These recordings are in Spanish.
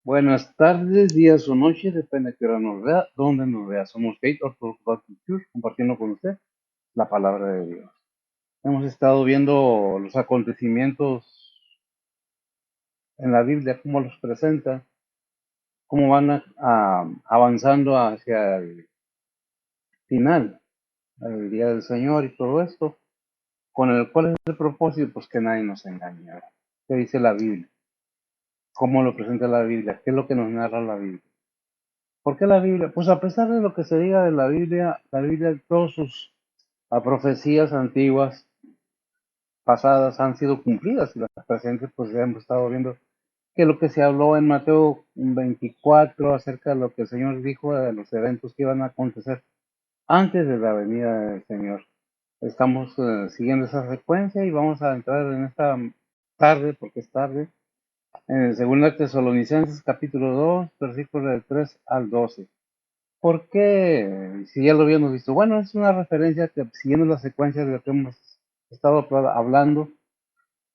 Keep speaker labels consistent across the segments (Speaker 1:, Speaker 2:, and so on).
Speaker 1: Buenas tardes, días o noches, depende de qué hora nos vea, dónde nos vea. Somos Faith Orthodox Baptist Church, compartiendo con usted la palabra de Dios. Hemos estado viendo los acontecimientos en la Biblia, cómo los presenta, cómo van avanzando hacia el final, el día del Señor y todo esto, con el cual es el propósito, pues que nadie nos engañe. ¿Verdad? ¿Qué dice la Biblia? ¿Cómo lo presenta la Biblia? ¿Qué es lo que nos narra la Biblia? ¿Por qué la Biblia? Pues a pesar de lo que se diga de la Biblia, todas sus profecías antiguas, pasadas, han sido cumplidas y las presentes, pues ya hemos estado viendo que lo que se habló en Mateo 24 acerca de lo que el Señor dijo de los eventos que iban a acontecer antes de la venida del Señor. Estamos siguiendo esa secuencia y vamos a entrar en esta tarde, porque es tarde, en el 2 Tesalonicenses capítulo 2, versículos del 3 al 12. ¿Por qué? Si ya lo habíamos visto. Bueno, es una referencia que, siguiendo la secuencia de lo que hemos estado hablando,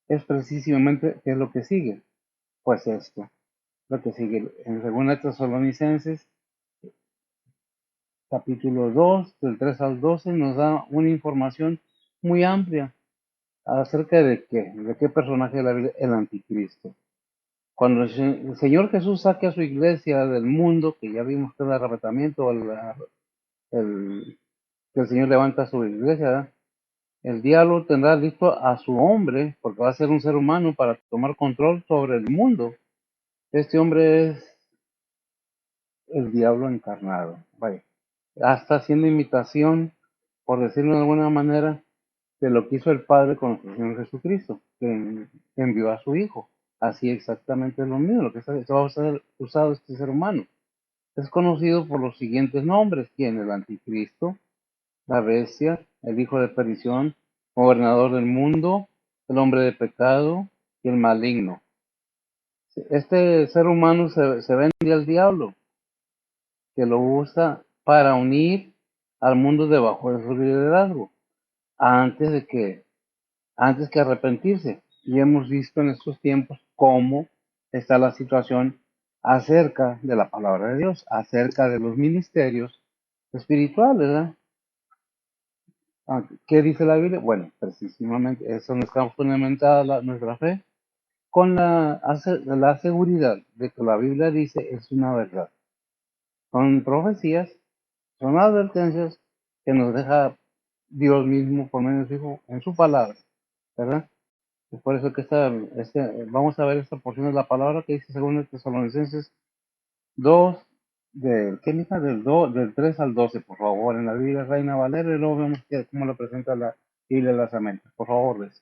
Speaker 1: es precisamente qué es lo que sigue. Pues esto, lo que sigue. En 2 Tesalonicenses, capítulo 2, del 3 al 12, nos da una información muy amplia acerca de qué personaje de la Biblia, el anticristo. Cuando el Señor Jesús saque a su iglesia del mundo, que ya vimos que es el arrebatamiento, que el Señor levanta a su iglesia, ¿verdad? El diablo tendrá listo a su hombre, porque va a ser un ser humano para tomar control sobre el mundo. Este hombre es el diablo encarnado. Vaya, está haciendo imitación, por decirlo de alguna manera, de lo que hizo el Padre con nuestro Señor Jesucristo, que envió a su Hijo. Así exactamente es lo mismo, lo que va a ser usado este ser humano. Es conocido por los siguientes nombres: ¿quién? El anticristo, la bestia, el hijo de perdición, gobernador del mundo, el hombre de pecado y el maligno. Este ser humano se vende al diablo, que lo usa para unir al mundo debajo de su liderazgo, antes de que, antes que arrepentirse. Y hemos visto en estos tiempos cómo está la situación acerca de la palabra de Dios, acerca de los ministerios espirituales, ¿verdad? ¿Qué dice la Biblia? Bueno, precisamente eso no está fundamentada nuestra fe con la seguridad de que la Biblia dice es una verdad. Son profecías, son advertencias que nos deja Dios mismo por medio de su Hijo en su palabra, ¿verdad? Es por eso que vamos a ver esta porción de la palabra que dice según Tesalonicenses 2, ¿qué mija? Del 3 al 12, por favor, en la Biblia Reina Valera, y luego vemos cómo lo presenta la Biblia de las Américas. Por favor, Les.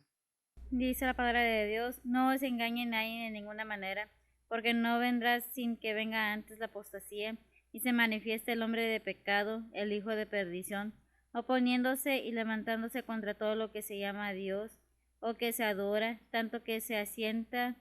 Speaker 2: Dice la palabra de Dios: no os engañe nadie de ninguna manera, porque no vendrá sin que venga antes la apostasía, y se manifieste el hombre de pecado, el hijo de perdición, oponiéndose y levantándose contra todo lo que se llama Dios, o que se adora, tanto que se asiente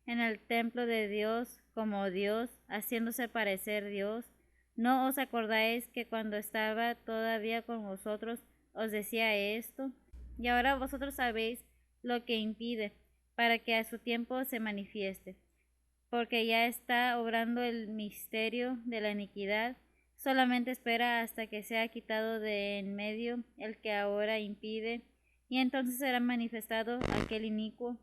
Speaker 2: en el templo de Dios como Dios, haciéndose parecer Dios. ¿No os acordáis que cuando estaba todavía con vosotros os decía esto? Y ahora vosotros sabéis lo que impide, para que a su tiempo se manifieste, porque ya está obrando el misterio de la iniquidad, solamente espera hasta que sea quitado de en medio el que ahora impide, y entonces será manifestado aquel inicuo,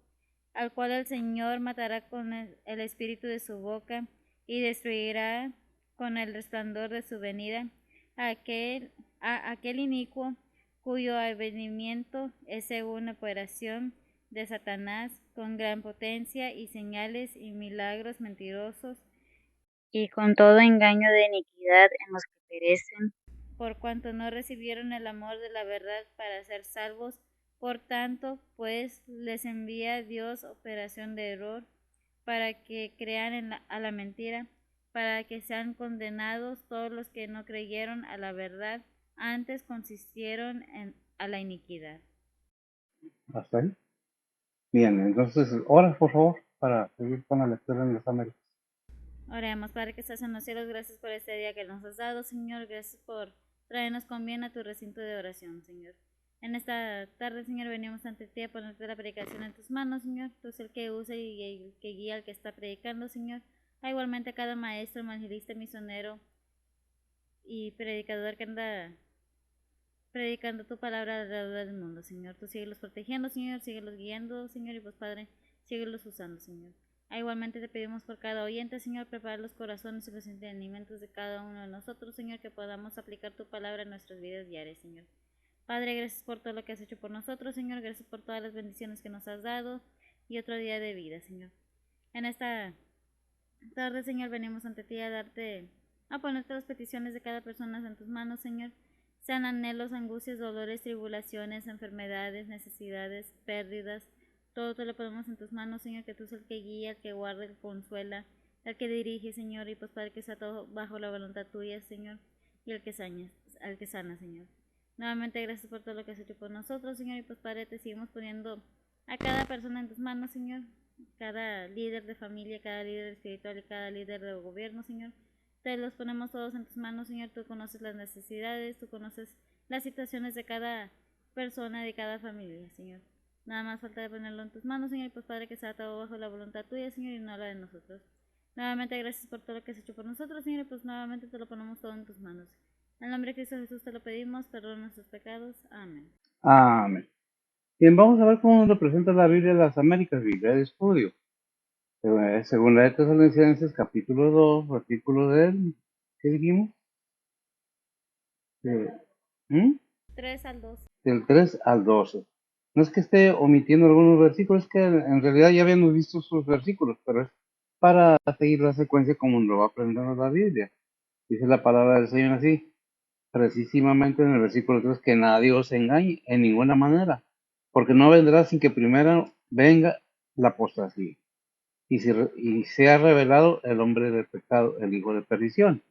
Speaker 2: al cual el Señor matará con el espíritu de su boca, y destruirá con el resplandor de su venida a aquel inicuo, cuyo advenimiento es según la operación de Satanás, con gran potencia y señales y milagros mentirosos, y con todo engaño de iniquidad en los que perecen, por cuanto no recibieron el amor de la verdad para ser salvos. Por tanto, pues les envía Dios operación de error, para que crean a la mentira, para que sean condenados todos los que no creyeron a la verdad, antes consistieron a la iniquidad.
Speaker 1: ¿Hasta ahí? Bien, entonces, horas, por favor, para seguir con la lectura en las Américas.
Speaker 2: Oremos. Padre que estás en los cielos, gracias por este día que nos has dado, Señor. Gracias por traernos con bien a tu recinto de oración, Señor. En esta tarde, Señor, venimos ante ti a ponerte la predicación en tus manos, Señor. Tú eres el que usa y el que guía al que está predicando, Señor. Igualmente a cada maestro, evangelista, misionero y predicador que anda predicando tu palabra alrededor del mundo, Señor. Tú síguelos protegiendo, Señor, síguelos guiando, Señor, y pues Padre, síguelos usando, Señor. Igualmente te pedimos por cada oyente, Señor, prepara los corazones y los entendimientos de cada uno de nosotros, Señor, que podamos aplicar tu palabra en nuestras vidas diarias, Señor. Padre, gracias por todo lo que has hecho por nosotros, Señor, gracias por todas las bendiciones que nos has dado y otro día de vida, Señor. En esta tarde, Señor, venimos ante ti a ponerte las peticiones de cada persona en tus manos, Señor. Sean anhelos, angustias, dolores, tribulaciones, enfermedades, necesidades, pérdidas. Todo te lo ponemos en tus manos, Señor, que tú eres el que guía, el que guarda, el que consuela, el que dirige, Señor, y pues Padre, que sea todo bajo la voluntad tuya, Señor, y el que sana, Señor. Nuevamente, gracias por todo lo que has hecho por nosotros, Señor, y pues Padre, te seguimos poniendo a cada persona en tus manos, Señor, cada líder de familia, cada líder espiritual y cada líder de gobierno, Señor. Te los ponemos todos en tus manos, Señor. Tú conoces las necesidades, tú conoces las situaciones de cada persona, de cada familia, Señor. Nada más falta de ponerlo en tus manos, Señor, y pues Padre, que sea todo bajo la voluntad tuya, Señor, y no la de nosotros. Nuevamente gracias por todo lo que has hecho por nosotros, Señor, y pues nuevamente te lo ponemos todo en tus manos. En el nombre de Cristo Jesús te lo pedimos, perdona nuestros pecados. Amén.
Speaker 1: Amén. Bien, vamos a ver cómo nos representa la Biblia de las Américas, Biblia de estudio. Según la de Tesalonicenses, capítulo 2, versículo del, ¿qué dijimos? De- ¿Mm?
Speaker 2: 3 al 2.
Speaker 1: Del 3 al 12. No es que esté omitiendo algunos versículos, es que en realidad ya habíamos visto sus versículos, pero es para seguir la secuencia como lo va aprendiendo la Biblia. Dice la palabra del Señor así, precisamente en el versículo 3, que nadie os engañe en ninguna manera, porque no vendrá sin que primero venga la apostasía y sea revelado el hombre del pecado, el hijo de perdición.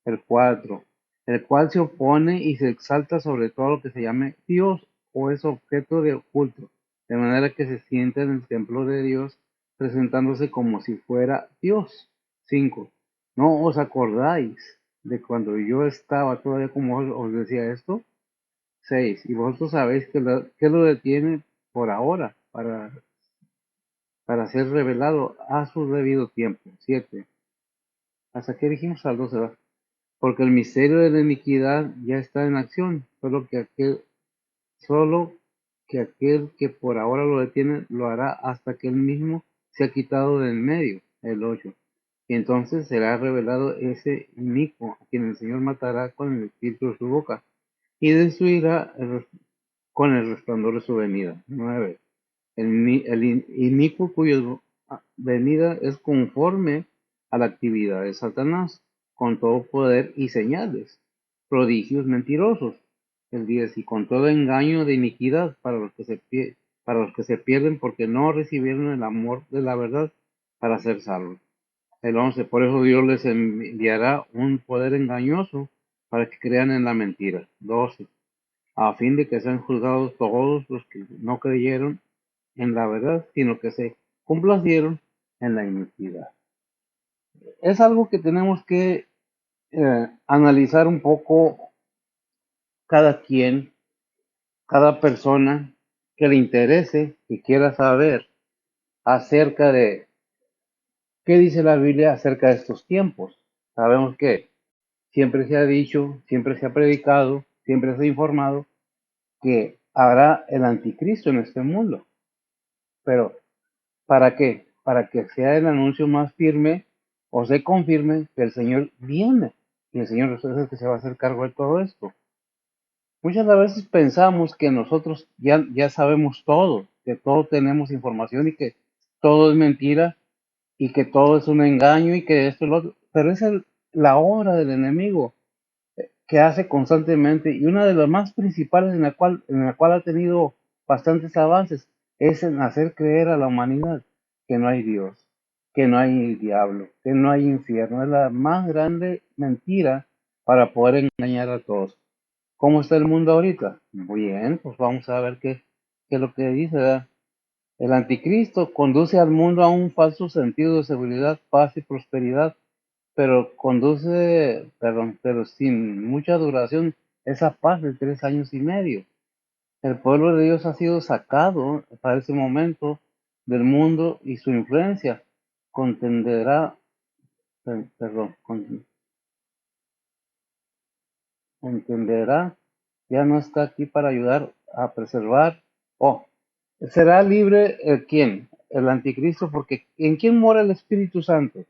Speaker 1: El 4, el cual se opone y se exalta sobre todo lo que se llame Dios o es objeto de culto, de manera que se sienta en el templo de Dios presentándose como si fuera Dios. 5, no os acordáis de cuando yo estaba todavía como os decía esto. 6, y vosotros sabéis que lo detiene por ahora para ser revelado a su debido tiempo. 7, hasta aquí dijimos al 12, ¿verdad? Porque el misterio de la iniquidad ya está en acción, solo que aquel que por ahora lo detiene lo hará hasta que él mismo se ha quitado de en medio. El 8. Y entonces será revelado ese inicuo, a quien el Señor matará con el espíritu de su boca, y destruirá con el resplandor de su venida. 9. El inicuo cuya venida es conforme a la actividad de Satanás, con todo poder y señales, prodigios mentirosos. El 10, y con todo engaño de iniquidad para los que se pierden porque no recibieron el amor de la verdad para ser salvos. El 11, por eso Dios les enviará un poder engañoso para que crean en la mentira. 12, a fin de que sean juzgados todos los que no creyeron en la verdad, sino que se complacieron en la iniquidad. Es algo que tenemos que analizar un poco cada quien, cada persona que le interese, que quiera saber acerca de qué dice la Biblia acerca de estos tiempos. Sabemos que siempre se ha dicho, siempre se ha predicado, siempre se ha informado que habrá el anticristo en este mundo. Pero ¿para qué? Para que sea el anuncio más firme o se confirme que el Señor viene y el Señor es el que se va a hacer cargo de todo esto. Muchas veces pensamos que nosotros ya sabemos todo, que todo tenemos información y que todo es mentira y que todo es un engaño y que esto y lo otro, pero es la obra del enemigo que hace constantemente y una de las más principales en la cual ha tenido bastantes avances es en hacer creer a la humanidad que no hay Dios, que no hay diablo, que no hay infierno. Es la más grande mentira para poder engañar a todos. ¿Cómo está el mundo ahorita? Muy bien, pues vamos a ver qué es lo que dice, ¿verdad? El anticristo conduce al mundo a un falso sentido de seguridad, paz y prosperidad, pero sin mucha duración, esa paz de 3 años y medio. El pueblo de Dios ha sido sacado para ese momento del mundo y su influencia contenderá, perdón, entenderá, ya no está aquí para ayudar a preservar. Oh, será libre el quién, el anticristo, porque ¿en quién mora el Espíritu Santo?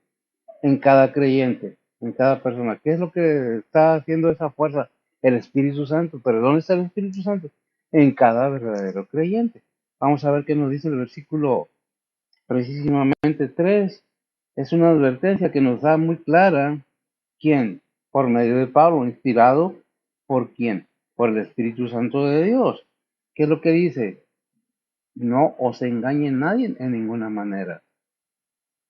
Speaker 1: En cada creyente, en cada persona. ¿Qué es lo que está haciendo esa fuerza? El Espíritu Santo. ¿Pero dónde está el Espíritu Santo? En cada verdadero creyente. Vamos a ver qué nos dice el versículo precisamente 3. Es una advertencia que nos da muy clara. ¿Quién? Por medio de Pablo, inspirado por quién? Por el Espíritu Santo de Dios. ¿Qué es lo que dice? No os engañe nadie en ninguna manera.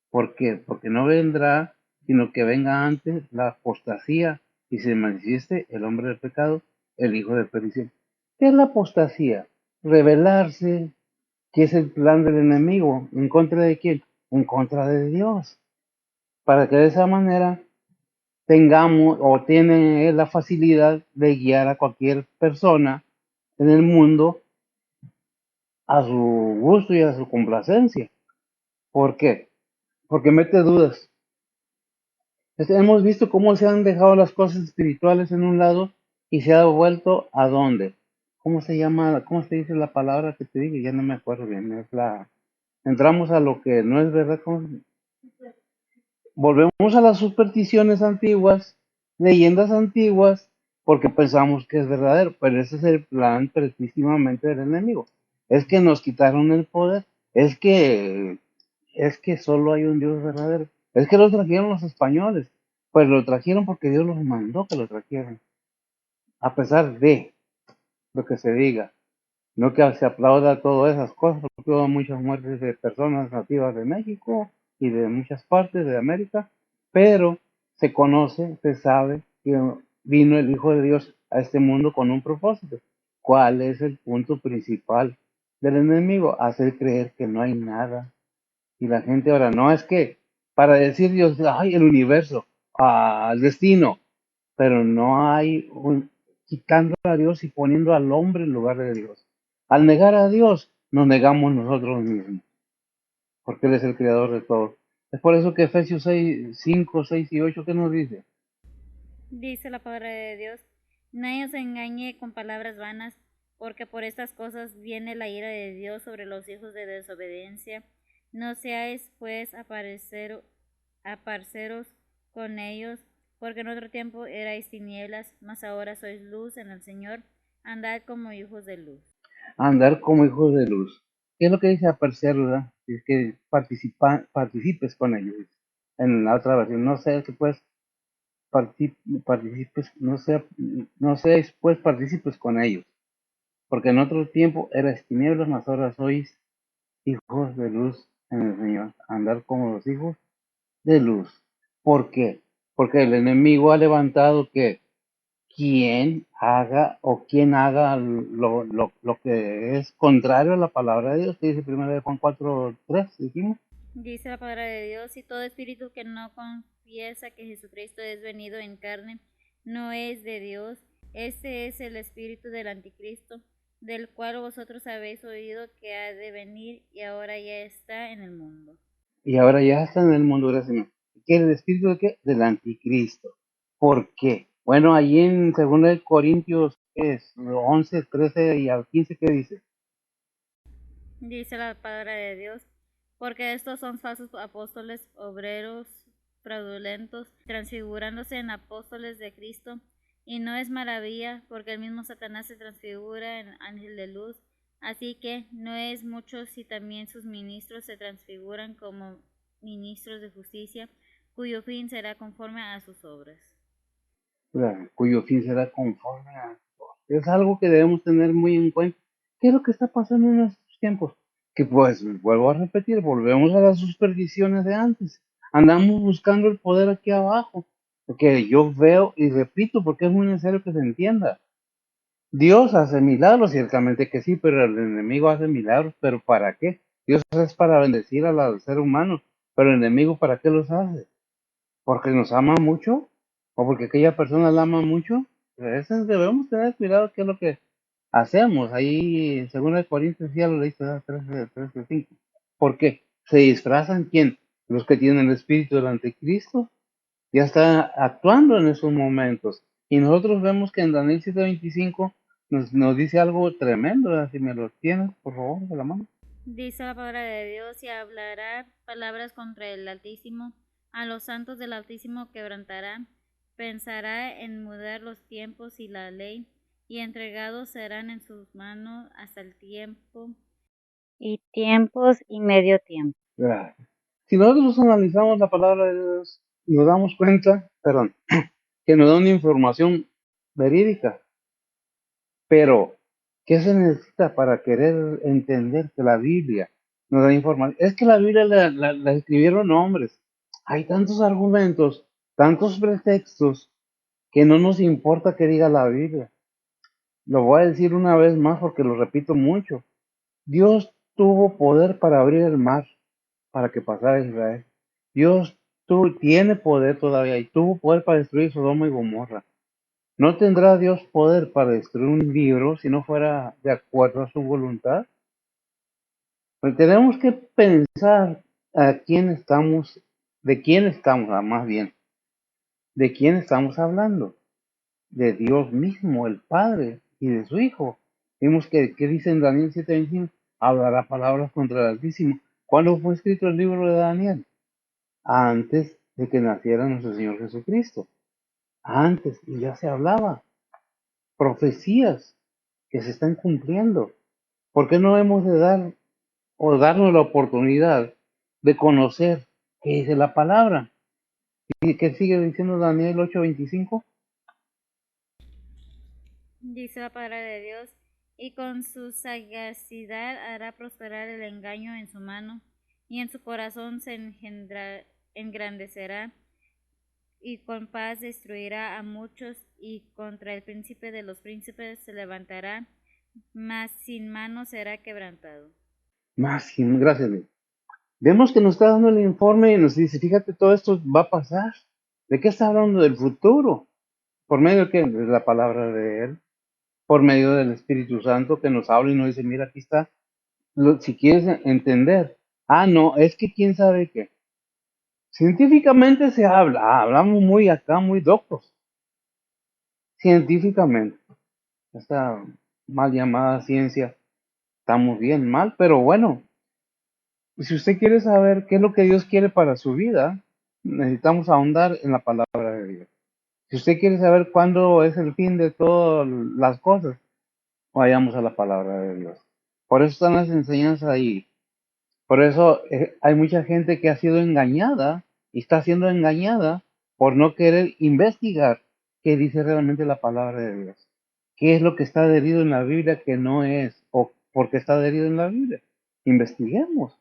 Speaker 1: ¿Por qué? Porque no vendrá, sino que venga antes la apostasía y se manifieste el hombre del pecado, el hijo de perdición. ¿Qué es la apostasía? Rebelarse, que es el plan del enemigo. ¿En contra de quién? En contra de Dios. Para que de esa manera tengamos o tiene la facilidad de guiar a cualquier persona en el mundo a su gusto y a su complacencia. ¿Por qué? Porque mete dudas. Hemos visto cómo se han dejado las cosas espirituales en un lado y se ha vuelto a dónde. ¿Cómo se llama? ¿Cómo se dice la palabra que te dije? Ya no me acuerdo bien. Entramos a lo que no es verdad. Volvemos a las supersticiones antiguas, leyendas antiguas, porque pensamos que es verdadero, pero ese es el plan precisamente del enemigo. Es que nos quitaron el poder, es que solo hay un Dios verdadero. Es que lo trajeron los españoles, pues lo trajeron porque Dios los mandó que lo trajeran, a pesar de lo que se diga. No que se aplauda todas esas cosas, porque hubo muchas muertes de personas nativas de México y de muchas partes de América, pero se conoce, se sabe que vino el Hijo de Dios a este mundo con un propósito. ¿Cuál es el punto principal del enemigo? Hacer creer que no hay nada. Y la gente ahora, no es que para decir Dios, ay, el universo, el destino, pero no hay quitando a Dios y poniendo al hombre en lugar de Dios. Al negar a Dios, nos negamos nosotros mismos, porque Él es el creador de todo. Es por eso que Efesios 6, 5, 6 y 8, ¿qué nos dice?
Speaker 2: Dice la palabra de Dios, nadie os engañe con palabras vanas, porque por estas cosas viene la ira de Dios sobre los hijos de desobediencia. No seáis pues aparceros con ellos, porque en otro tiempo erais tinieblas, mas ahora sois luz en el Señor. Andad como hijos de luz.
Speaker 1: Andar como hijos de luz. ¿Qué es lo que dice aparecer, verdad? Es que participes con ellos. En la otra versión, no sé, que pues participes, no seáis pues partícipes con ellos. Porque en otro tiempo erais tinieblas, mas ahora sois hijos de luz en el Señor. Andar como los hijos de luz. ¿Por qué? Porque el enemigo ha levantado que quien haga lo que es contrario a la palabra de Dios, que dice 1 Juan 4:3, dijimos.
Speaker 2: Dice la palabra de Dios, y todo espíritu que no confiesa que Jesucristo es venido en carne, no es de Dios. Este es el espíritu del anticristo, del cual vosotros habéis oído que ha de venir y ahora ya está en el mundo.
Speaker 1: Y ahora ya está en el mundo, gracias a Dios. ¿Qué es el espíritu de qué? Del anticristo. ¿Por qué? Bueno, allí en 2 Corintios, ¿qué es? 11, 13 y al 15, ¿qué dice?
Speaker 2: Dice la palabra de Dios, porque estos son falsos apóstoles, obreros fraudulentos, transfigurándose en apóstoles de Cristo, y no es maravilla, porque el mismo Satanás se transfigura en ángel de luz, así que no es mucho si también sus ministros se transfiguran como ministros de justicia, cuyo fin será conforme a sus obras.
Speaker 1: Cuyo fin será conforme a Dios. Es algo que debemos tener muy en cuenta. ¿Qué es lo que está pasando en estos tiempos? Que pues, vuelvo a repetir, volvemos a las supersticiones de antes. Andamos buscando el poder aquí abajo. Porque yo veo y repito, porque es muy necesario que se entienda. Dios hace milagros, ciertamente que sí, pero el enemigo hace milagros, pero ¿para qué? Dios es para bendecir al ser humano, pero el enemigo ¿para qué los hace? ¿Porque nos ama mucho? ¿O porque aquella persona la ama mucho? Debemos tener cuidado qué es lo que hacemos. Ahí, en 2 Corintios, ya lo leíste, ¿verdad? 13:5. ¿Por qué? ¿Se disfrazan quién? Los que tienen el espíritu del anticristo. Ya está actuando en esos momentos. Y nosotros vemos que en Daniel 7:25 nos dice algo tremendo, ¿verdad? Si me lo tienes, por favor, de la mano.
Speaker 2: Dice la palabra de Dios y hablará palabras contra el Altísimo, a los santos del Altísimo quebrantará, pensará en mudar los tiempos y la ley, y entregados serán en sus manos hasta el tiempo y tiempos y medio tiempo.
Speaker 1: Gracias. Si nosotros analizamos la palabra de Dios, nos damos cuenta, perdón, que nos da una información verídica. Pero, ¿qué se necesita para querer entender que la Biblia nos da información? Es que la Biblia la escribieron hombres. Hay tantos argumentos, tantos pretextos, que no nos importa que diga la Biblia. Lo voy a decir una vez más porque lo repito mucho. Dios tuvo poder para abrir el mar para que pasara Israel. Dios tiene poder todavía y tuvo poder para destruir Sodoma y Gomorra. ¿No tendrá Dios poder para destruir un libro si no fuera de acuerdo a su voluntad? Pues tenemos que pensar a quién estamos, de quién estamos, más bien, de quién estamos hablando. De Dios mismo, el Padre, y de su Hijo. Vimos que dice en Daniel 7:25, hablará palabras contra el Altísimo. ¿Cuándo fue escrito el libro de Daniel? Antes de que naciera nuestro Señor Jesucristo. Antes, y ya se hablaba. Profecías que se están cumpliendo. ¿Por qué no hemos de dar o darnos la oportunidad de conocer qué dice la palabra? ¿Y qué sigue diciendo Daniel 8:25?
Speaker 2: Dice la palabra de Dios, y con su sagacidad hará prosperar el engaño en su mano, y en su corazón se engrandecerá, y con paz destruirá a muchos, y contra el príncipe de los príncipes se levantará, mas sin mano será quebrantado.
Speaker 1: Gracias, Dios. Vemos que nos está dando el informe y nos dice, fíjate, todo esto va a pasar. ¿De qué está hablando? Del futuro. ¿Por medio de qué? De la palabra de Él. Por medio del Espíritu Santo que nos habla y nos dice, mira, aquí está. Si quieres entender. Ah, no, es que quién sabe qué. Científicamente se habla. Hablamos muy acá, muy doctos. Científicamente. Esta mal llamada ciencia. Estamos bien mal, pero bueno. Si usted quiere saber qué es lo que Dios quiere para su vida, necesitamos ahondar en la palabra de Dios. Si usted quiere saber cuándo es el fin de todas las cosas, vayamos a la palabra de Dios. Por eso están las enseñanzas ahí. Por eso hay mucha gente que ha sido engañada y está siendo engañada por no querer investigar qué dice realmente la palabra de Dios. ¿Qué es lo que está adherido en la Biblia que no es? ¿O por qué está adherido en la Biblia? Investiguemos.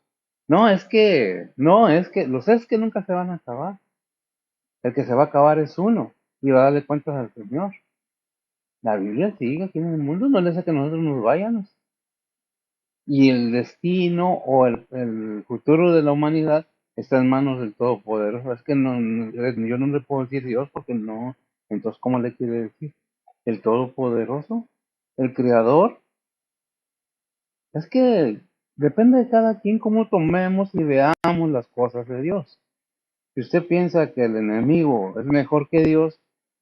Speaker 1: No, es que los es que nunca se van a acabar. El que se va a acabar es uno y va a darle cuentas al Señor. La Biblia sigue aquí en el mundo, no le hace que nosotros nos vayamos. Y el destino o el futuro de la humanidad está en manos del Todopoderoso. Es que yo no le puedo decir Dios porque no. Entonces, ¿cómo le quiere decir? El Todopoderoso, el Creador. Es que depende de cada quien cómo tomemos y veamos las cosas de Dios. Si usted piensa que el enemigo es mejor que Dios,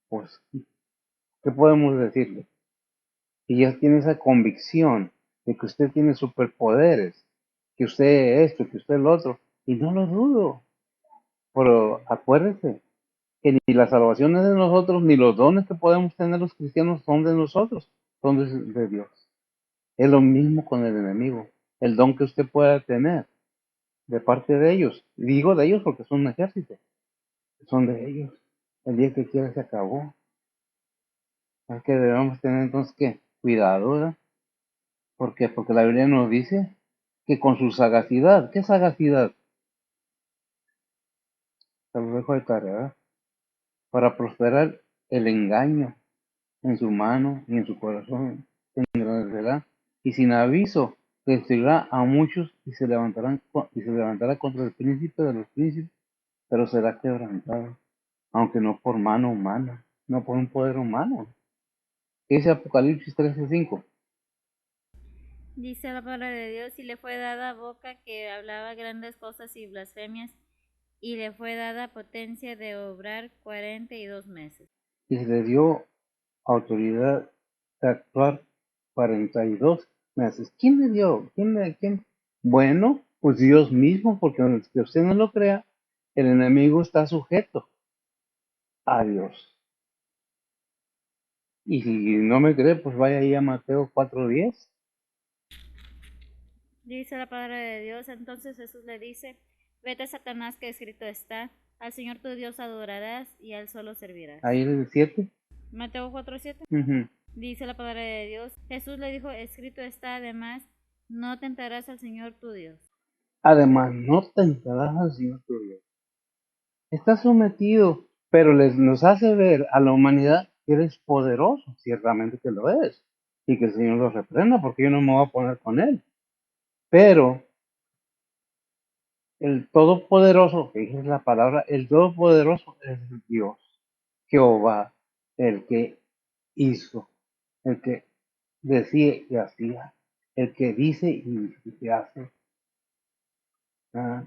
Speaker 1: pues, ¿qué podemos decirle? Si ya tiene esa convicción de que usted tiene superpoderes, que usted esto, que usted lo otro, y no lo dudo, pero acuérdese que ni la salvación es de nosotros, ni los dones que podemos tener los cristianos son de nosotros, son de Dios. Es lo mismo con el enemigo. El don que usted pueda tener de parte de ellos, digo de ellos porque son un ejército, son de ellos. El día que quiera se acabó. Es que debemos tener entonces que cuidado, ¿verdad? ¿Por qué? Porque la Biblia nos dice que con su sagacidad, ¿qué sagacidad? Se lo dejo de tarea, ¿verdad? Para prosperar el engaño en su mano y en su corazón se engrandecerá, y sin aviso destruirá a muchos y se levantará contra el príncipe de los príncipes, pero será quebrantado, aunque no por mano humana, no por un poder humano. ¿Qué dice Apocalipsis 13:5?
Speaker 2: Dice la palabra de Dios, y le fue dada boca que hablaba grandes cosas y blasfemias, y le fue dada potencia de obrar 42 meses.
Speaker 1: Y se le dio autoridad de actuar 42 meses. ¿Quién le dio? ¿Quién? Bueno, pues Dios mismo, porque aunque usted no lo crea, el enemigo está sujeto a Dios. Y si no me cree, pues vaya ahí a Mateo 4:10.
Speaker 2: Dice la palabra de Dios, entonces Jesús le dice, vete Satanás, que escrito está, al Señor tu Dios adorarás y al solo servirás.
Speaker 1: Ahí en el 7.
Speaker 2: Mateo 4:7. Dice la palabra de Dios, Jesús le dijo, escrito está además, no tentarás al Señor tu Dios.
Speaker 1: Además, no tentarás al Señor tu Dios. Está sometido, pero nos hace ver a la humanidad que eres poderoso, ciertamente que lo es, y que el Señor lo reprenda, porque yo no me voy a poner con él. Pero el Todopoderoso, que es la palabra, el Todopoderoso es Dios, Jehová, el que hizo, el que decía y hacía, el que dice y hace.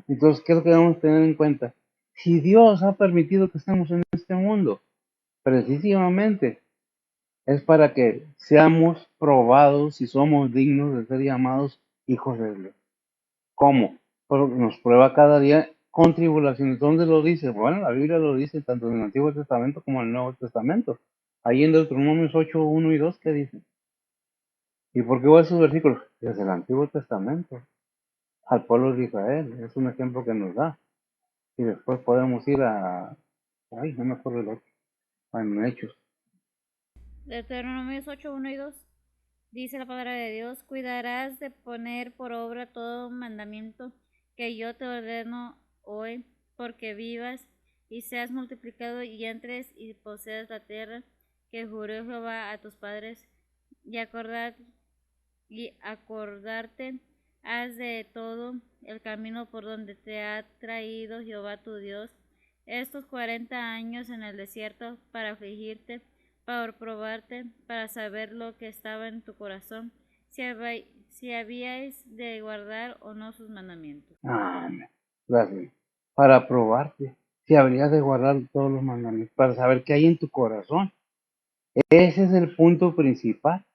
Speaker 1: Entonces, ¿qué es lo que debemos tener en cuenta? Si Dios ha permitido que estemos en este mundo, precisamente es para que seamos probados si somos dignos de ser llamados hijos de Dios. ¿Cómo? Porque nos prueba cada día con tribulaciones. ¿Dónde lo dice? Bueno, la Biblia lo dice tanto en el Antiguo Testamento como en el Nuevo Testamento. Ahí en Deuteronomios 8, 1 y 2, ¿qué dice? ¿Y por qué voy a esos versículos? Desde el Antiguo Testamento, al pueblo de Israel. Es un ejemplo que nos da. Y después podemos ir a... Ay, no me acuerdo el otro. En Hechos.
Speaker 2: Deuteronomio 8, 1 y 2. Dice la palabra de Dios, cuidarás de poner por obra todo mandamiento que yo te ordeno hoy, porque vivas y seas multiplicado y entres y poseas la tierra que juró Jehová a tus padres, y acordarte has de todo el camino por donde te ha traído Jehová tu Dios estos 40 años en el desierto para afligirte, para probarte, para saber lo que estaba en tu corazón, si habíais de guardar o no sus mandamientos.
Speaker 1: Amén. Gracias. Para probarte si habrías de guardar todos los mandamientos, para saber qué hay en tu corazón. Ese es el punto principal.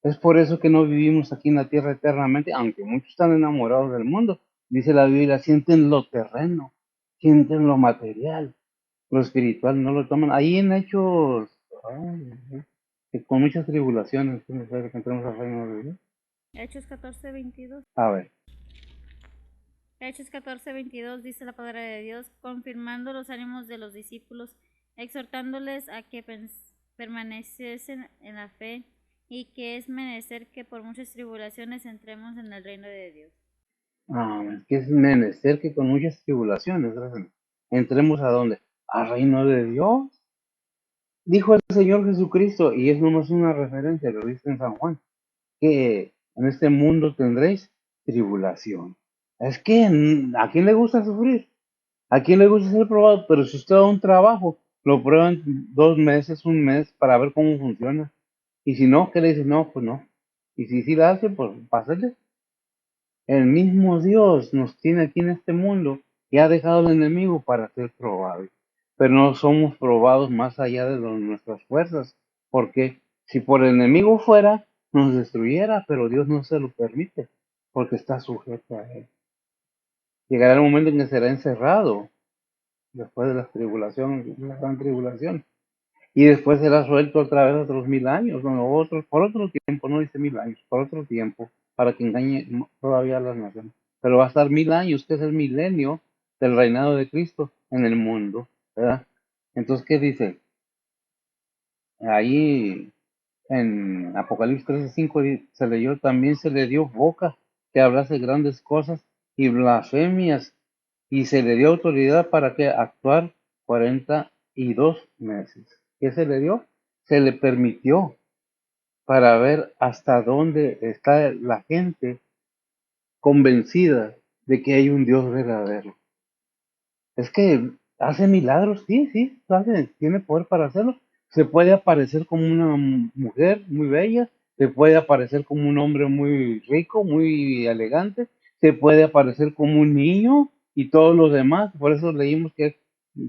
Speaker 1: Es por eso que no vivimos aquí en la tierra eternamente, aunque muchos están enamorados del mundo. Dice la Biblia, sienten lo terreno, sienten lo material, lo espiritual no lo toman. Ahí en Hechos, que con muchas tribulaciones, que entremos al reino de Dios.
Speaker 2: Hechos 14, 22.
Speaker 1: A ver,
Speaker 2: Hechos 14, 22 dice la palabra de Dios, confirmando los ánimos de los discípulos, exhortándoles a que permaneciesen en la fe y que es menester que por muchas tribulaciones entremos en el reino de Dios.
Speaker 1: que es menester que con muchas tribulaciones, entremos a dónde? Al reino de Dios. Dijo el Señor Jesucristo, y es nomás una referencia, lo dice en San Juan, que en este mundo tendréis tribulación. Es que ¿a quién le gusta sufrir? ¿A quién le gusta ser probado? Pero si usted da un trabajo, lo prueban 2 meses, un mes, para ver cómo funciona. Y si no, ¿qué le dice? No, pues no. Y si sí la hace, pues pásale. El mismo Dios nos tiene aquí en este mundo y ha dejado al enemigo para ser probado. Pero no somos probados más allá de nuestras fuerzas. Porque si por el enemigo fuera, nos destruyera, pero Dios no se lo permite, porque está sujeto a él. Llegará el momento en que será encerrado después de las tribulaciones, la gran tribulación. Y después será suelto otra vez otros 1000 años, por otro tiempo, no dice 1000 años, por otro tiempo, para que engañe todavía a las naciones. Pero va a estar 1000 años, que es el milenio del reinado de Cristo en el mundo, ¿verdad? Entonces, ¿qué dice? Ahí en Apocalipsis 13:5 se leyó, también se le dio boca que hablase grandes cosas y blasfemias, y se le dio autoridad para que actuar 42 meses. ¿Qué se le dio? Se le permitió para ver hasta dónde está la gente convencida de que hay un Dios verdadero. Es que hace milagros, sí, tiene poder para hacerlo. Se puede aparecer como una mujer muy bella, se puede aparecer como un hombre muy rico, muy elegante, se puede aparecer como un niño y todos los demás. Por eso leímos que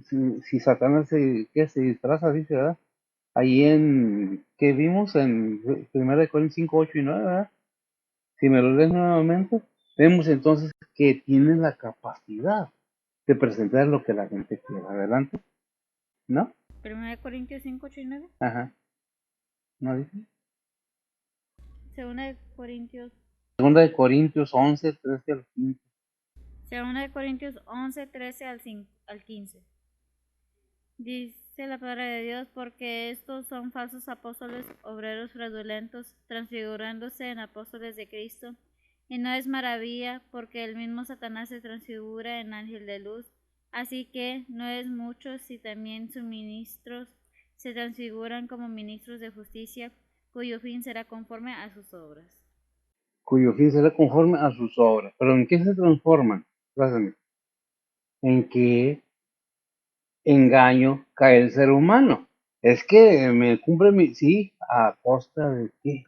Speaker 1: si Satanás se disfraza, dice, ¿verdad? Ahí en que vimos en 1 Corintios 5, 8 y 9, ¿verdad? Si me lo lees nuevamente, vemos entonces que tiene la capacidad de presentar lo que la gente quiera. Adelante, ¿no?
Speaker 2: 1 Corintios 5, 8 y 9.
Speaker 1: Ajá, ¿no dice?
Speaker 2: Segunda de Corintios,
Speaker 1: 2 Corintios 11, 13 al 15.
Speaker 2: segunda de Corintios 11, 13 al 15. Dice la palabra de Dios, porque estos son falsos apóstoles, obreros fraudulentos, transfigurándose en apóstoles de Cristo. Y no es maravilla, porque el mismo Satanás se transfigura en ángel de luz. Así que no es mucho si también sus ministros se transfiguran como ministros de justicia, cuyo fin será conforme a sus obras.
Speaker 1: Cuyo fin será conforme a sus obras. ¿Pero en qué se transforman? Gracias. ¿En qué engaño cae el ser humano? Es que me cumple mi... Sí, ¿a costa de qué?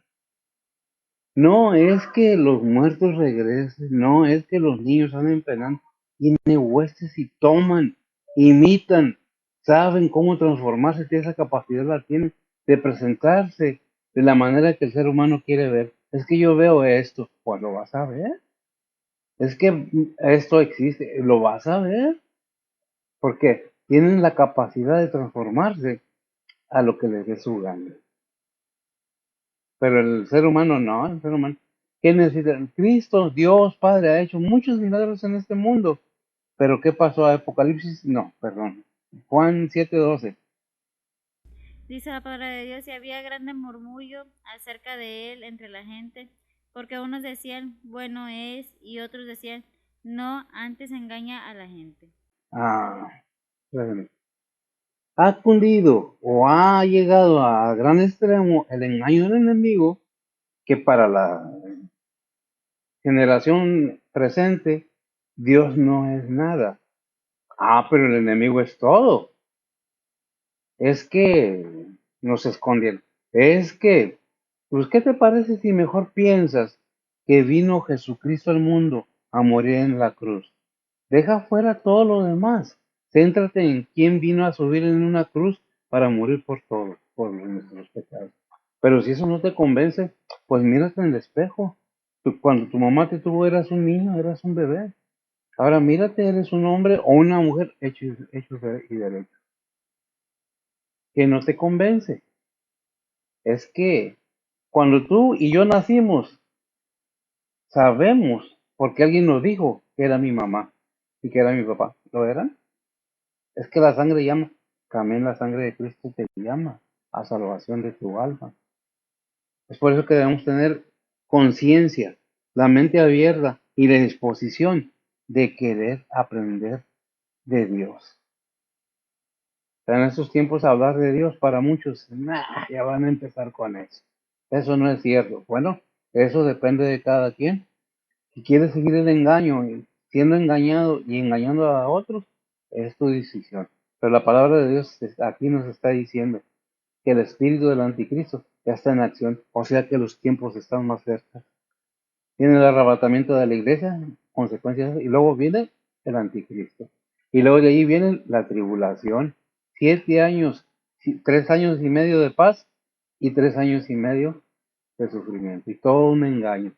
Speaker 1: No es que los muertos regresen, no es que los niños anden penando. Tiene huestes y toman, imitan, saben cómo transformarse, que esa capacidad la tienen de presentarse de la manera que el ser humano quiere ver. Es que yo veo esto, pues lo vas a ver. Es que esto existe, lo vas a ver, porque tienen la capacidad de transformarse a lo que les dé su gana. Pero el ser humano no, el ser humano, ¿qué necesita? Cristo, Dios Padre, ha hecho muchos milagros en este mundo. Pero ¿qué pasó a Apocalipsis? No, perdón. Juan 7:12.
Speaker 2: Dice la palabra de Dios, y había grande murmullo acerca de él entre la gente, porque unos decían, bueno es, y otros decían, no, antes engaña a la gente.
Speaker 1: Ah, espérame. Ha cundido o ha llegado a gran extremo el engaño del enemigo que para la generación presente Dios no es nada. Ah, pero el enemigo es todo. Es que nos esconden. Es que, pues, ¿qué te parece si mejor piensas que vino Jesucristo al mundo a morir en la cruz? Deja fuera todo lo demás. Céntrate en quién vino a subir en una cruz para morir por todos, por nuestros pecados. Pero si eso no te convence, pues mírate en el espejo. Cuando tu mamá te tuvo eras un niño, eras un bebé. Ahora mírate, eres un hombre o una mujer hecho y derecho. Que no te convence. Es que cuando tú y yo nacimos, sabemos, porque alguien nos dijo que era mi mamá y que era mi papá. ¿Lo eran? Es que la sangre llama. También la sangre de Cristo te llama a salvación de tu alma. Es por eso que debemos tener conciencia, la mente abierta y la disposición de querer aprender de Dios. Pero en estos tiempos hablar de Dios para muchos, nah, ya van a empezar con eso. Eso no es cierto. Bueno, eso depende de cada quien. Si quieres seguir el engaño, y siendo engañado y engañando a otros, es tu decisión. Pero la palabra de Dios aquí nos está diciendo que el espíritu del anticristo ya está en acción, o sea que los tiempos están más cerca. Viene el arrebatamiento de la iglesia, consecuencias, y luego viene el anticristo. Y luego de ahí viene la tribulación, 7 años, 3 años y medio de paz y 3 años y medio de sufrimiento, y todo un engaño.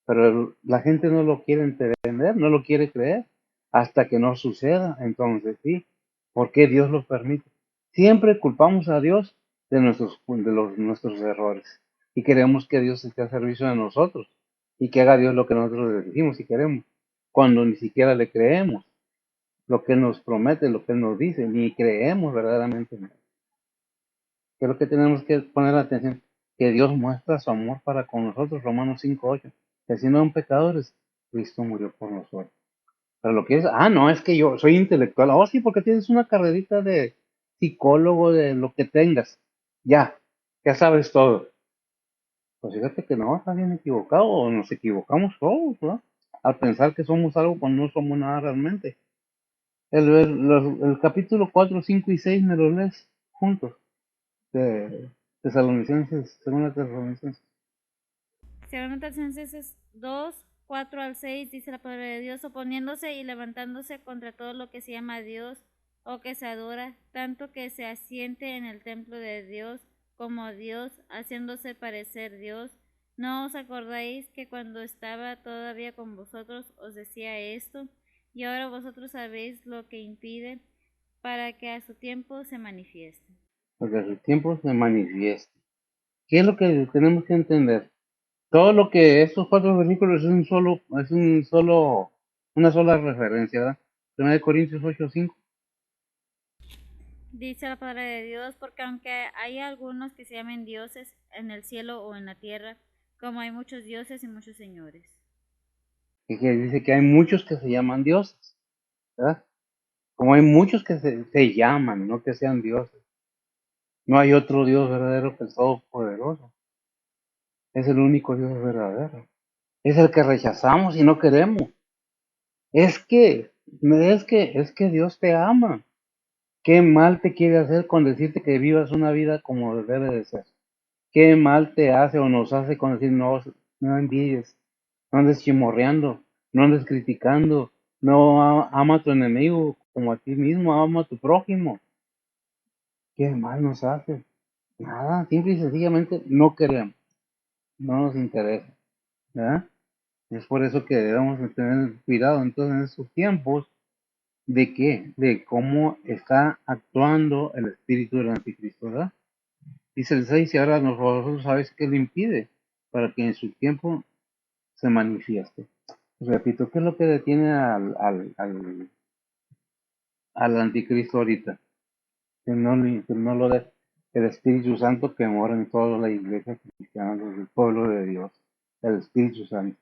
Speaker 1: Pero la gente no lo quiere entender, no lo quiere creer, hasta que no suceda. Entonces, sí, ¿por qué Dios lo permite? Siempre culpamos a Dios de nuestros errores y queremos que Dios esté a servicio de nosotros y que haga Dios lo que nosotros le decimos y queremos, cuando ni siquiera le creemos lo que Él nos promete, lo que Él nos dice, ni creemos verdaderamente en Él. ¿Qué es lo que tenemos que poner atención? Que Dios muestra su amor para con nosotros, Romanos 5:8. Que si no son pecadores, Cristo murió por nosotros. Pero lo que es, no, es que yo soy intelectual. Oh, sí, porque tienes una carrerita de psicólogo, de lo que tengas. Ya, ya sabes todo. Pues fíjate que no, estás bien equivocado, o nos equivocamos todos, ¿no? Al pensar que somos algo cuando no somos nada realmente. El capítulo 4, 5 y 6 me lo lees juntos, de Tesalonicenses, según la Tesalonicenses.
Speaker 2: Tesalonicenses 2, 4 al 6 dice la palabra de Dios, oponiéndose y levantándose contra todo lo que se llama Dios o que se adora, tanto que se asiente en el templo de Dios como Dios, haciéndose parecer Dios. ¿No os acordáis que cuando estaba todavía con vosotros os decía esto? Y ahora vosotros sabéis lo que impide para que a su tiempo se manifieste.
Speaker 1: Porque a su tiempo se manifiesta. ¿Qué es lo que tenemos que entender? Todo lo que estos 4 versículos una sola referencia, ¿verdad? 1 Corintios 8:5.
Speaker 2: Dice la palabra de Dios, porque aunque hay algunos que se llamen dioses en el cielo o en la tierra, como hay muchos dioses y muchos señores.
Speaker 1: Y que dice que hay muchos que se llaman dioses, ¿verdad? Como hay muchos que se llaman, no que sean dioses. No hay otro Dios verdadero que el Todopoderoso. Es el único Dios verdadero. Es el que rechazamos y no queremos. Es que, es que Dios te ama. ¿Qué mal te quiere hacer con decirte que vivas una vida como debe de ser? ¿Qué mal te hace o nos hace con decir no envidies, no andes chimorreando, no andes criticando, no ama a tu enemigo como a ti mismo, ama a tu prójimo? ¿Qué mal nos hace? Nada, simple y sencillamente no queremos, no nos interesa, ¿verdad? Es por eso que debemos de tener cuidado entonces en estos tiempos de qué, de cómo está actuando el espíritu del anticristo, ¿verdad? Dice el 6 y ahora vosotros sabéis qué le impide para que en su tiempo se manifieste. Repito, ¿qué es lo que detiene al anticristo ahorita? Que no lo deje el Espíritu Santo que mora en toda la iglesia cristiana, el pueblo de Dios, el Espíritu Santo.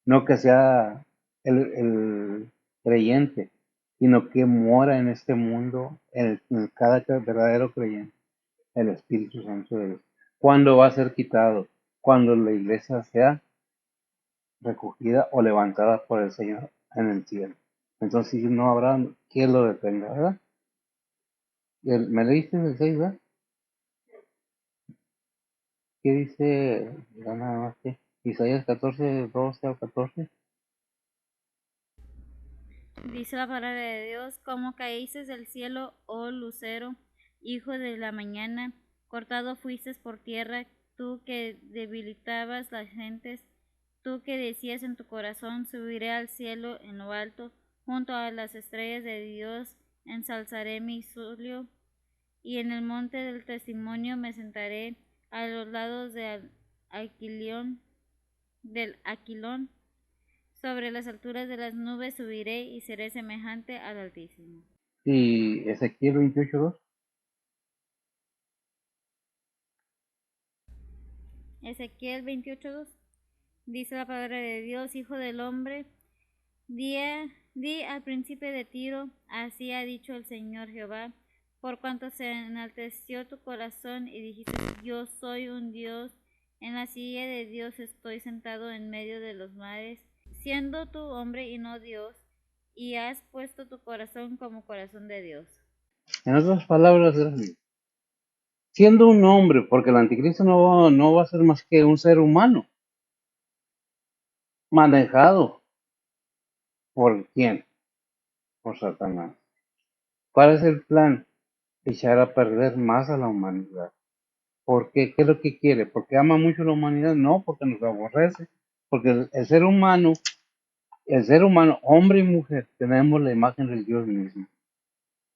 Speaker 1: No que sea el creyente, sino que mora en este mundo, en cada verdadero creyente, el Espíritu Santo de Dios. ¿Cuándo va a ser quitado? Cuando la iglesia sea recogida o levantada por el Señor en el cielo. Entonces si no habrá quien lo detenga, ¿verdad? ¿Me leíste el 6, verdad? ¿Qué dice? Ya nada más que Isaías 14, 12 al 14.
Speaker 2: Dice la palabra de Dios, como caíste del cielo, oh lucero, hijo de la mañana, cortado fuiste por tierra, tú que debilitabas las gentes, tú que decías en tu corazón, subiré al cielo en lo alto, junto a las estrellas de Dios, ensalzaré mi solio, y en el monte del testimonio me sentaré a los lados del Aquilón. Sobre las alturas de las nubes subiré y seré semejante al Altísimo.
Speaker 1: Y Ezequiel 28, 2.
Speaker 2: Ezequiel 28:2 dice la palabra de Dios, Hijo del hombre, di al príncipe de Tiro, así ha dicho el Señor Jehová, por cuanto se enalteció tu corazón y dijiste, yo soy un Dios, en la silla de Dios estoy sentado en medio de los mares, siendo tú hombre y no Dios, y has puesto tu corazón como corazón de Dios.
Speaker 1: En otras palabras, siendo un hombre, porque el anticristo no va a ser más que un ser humano, manejado por quién, por Satanás. ¿Cuál es el plan? Echar a perder más a la humanidad. ¿Por qué? ¿Qué es lo que quiere? ¿Porque ama mucho a la humanidad? No, porque nos aborrece. Porque el ser humano, hombre y mujer, tenemos la imagen del Dios mismo.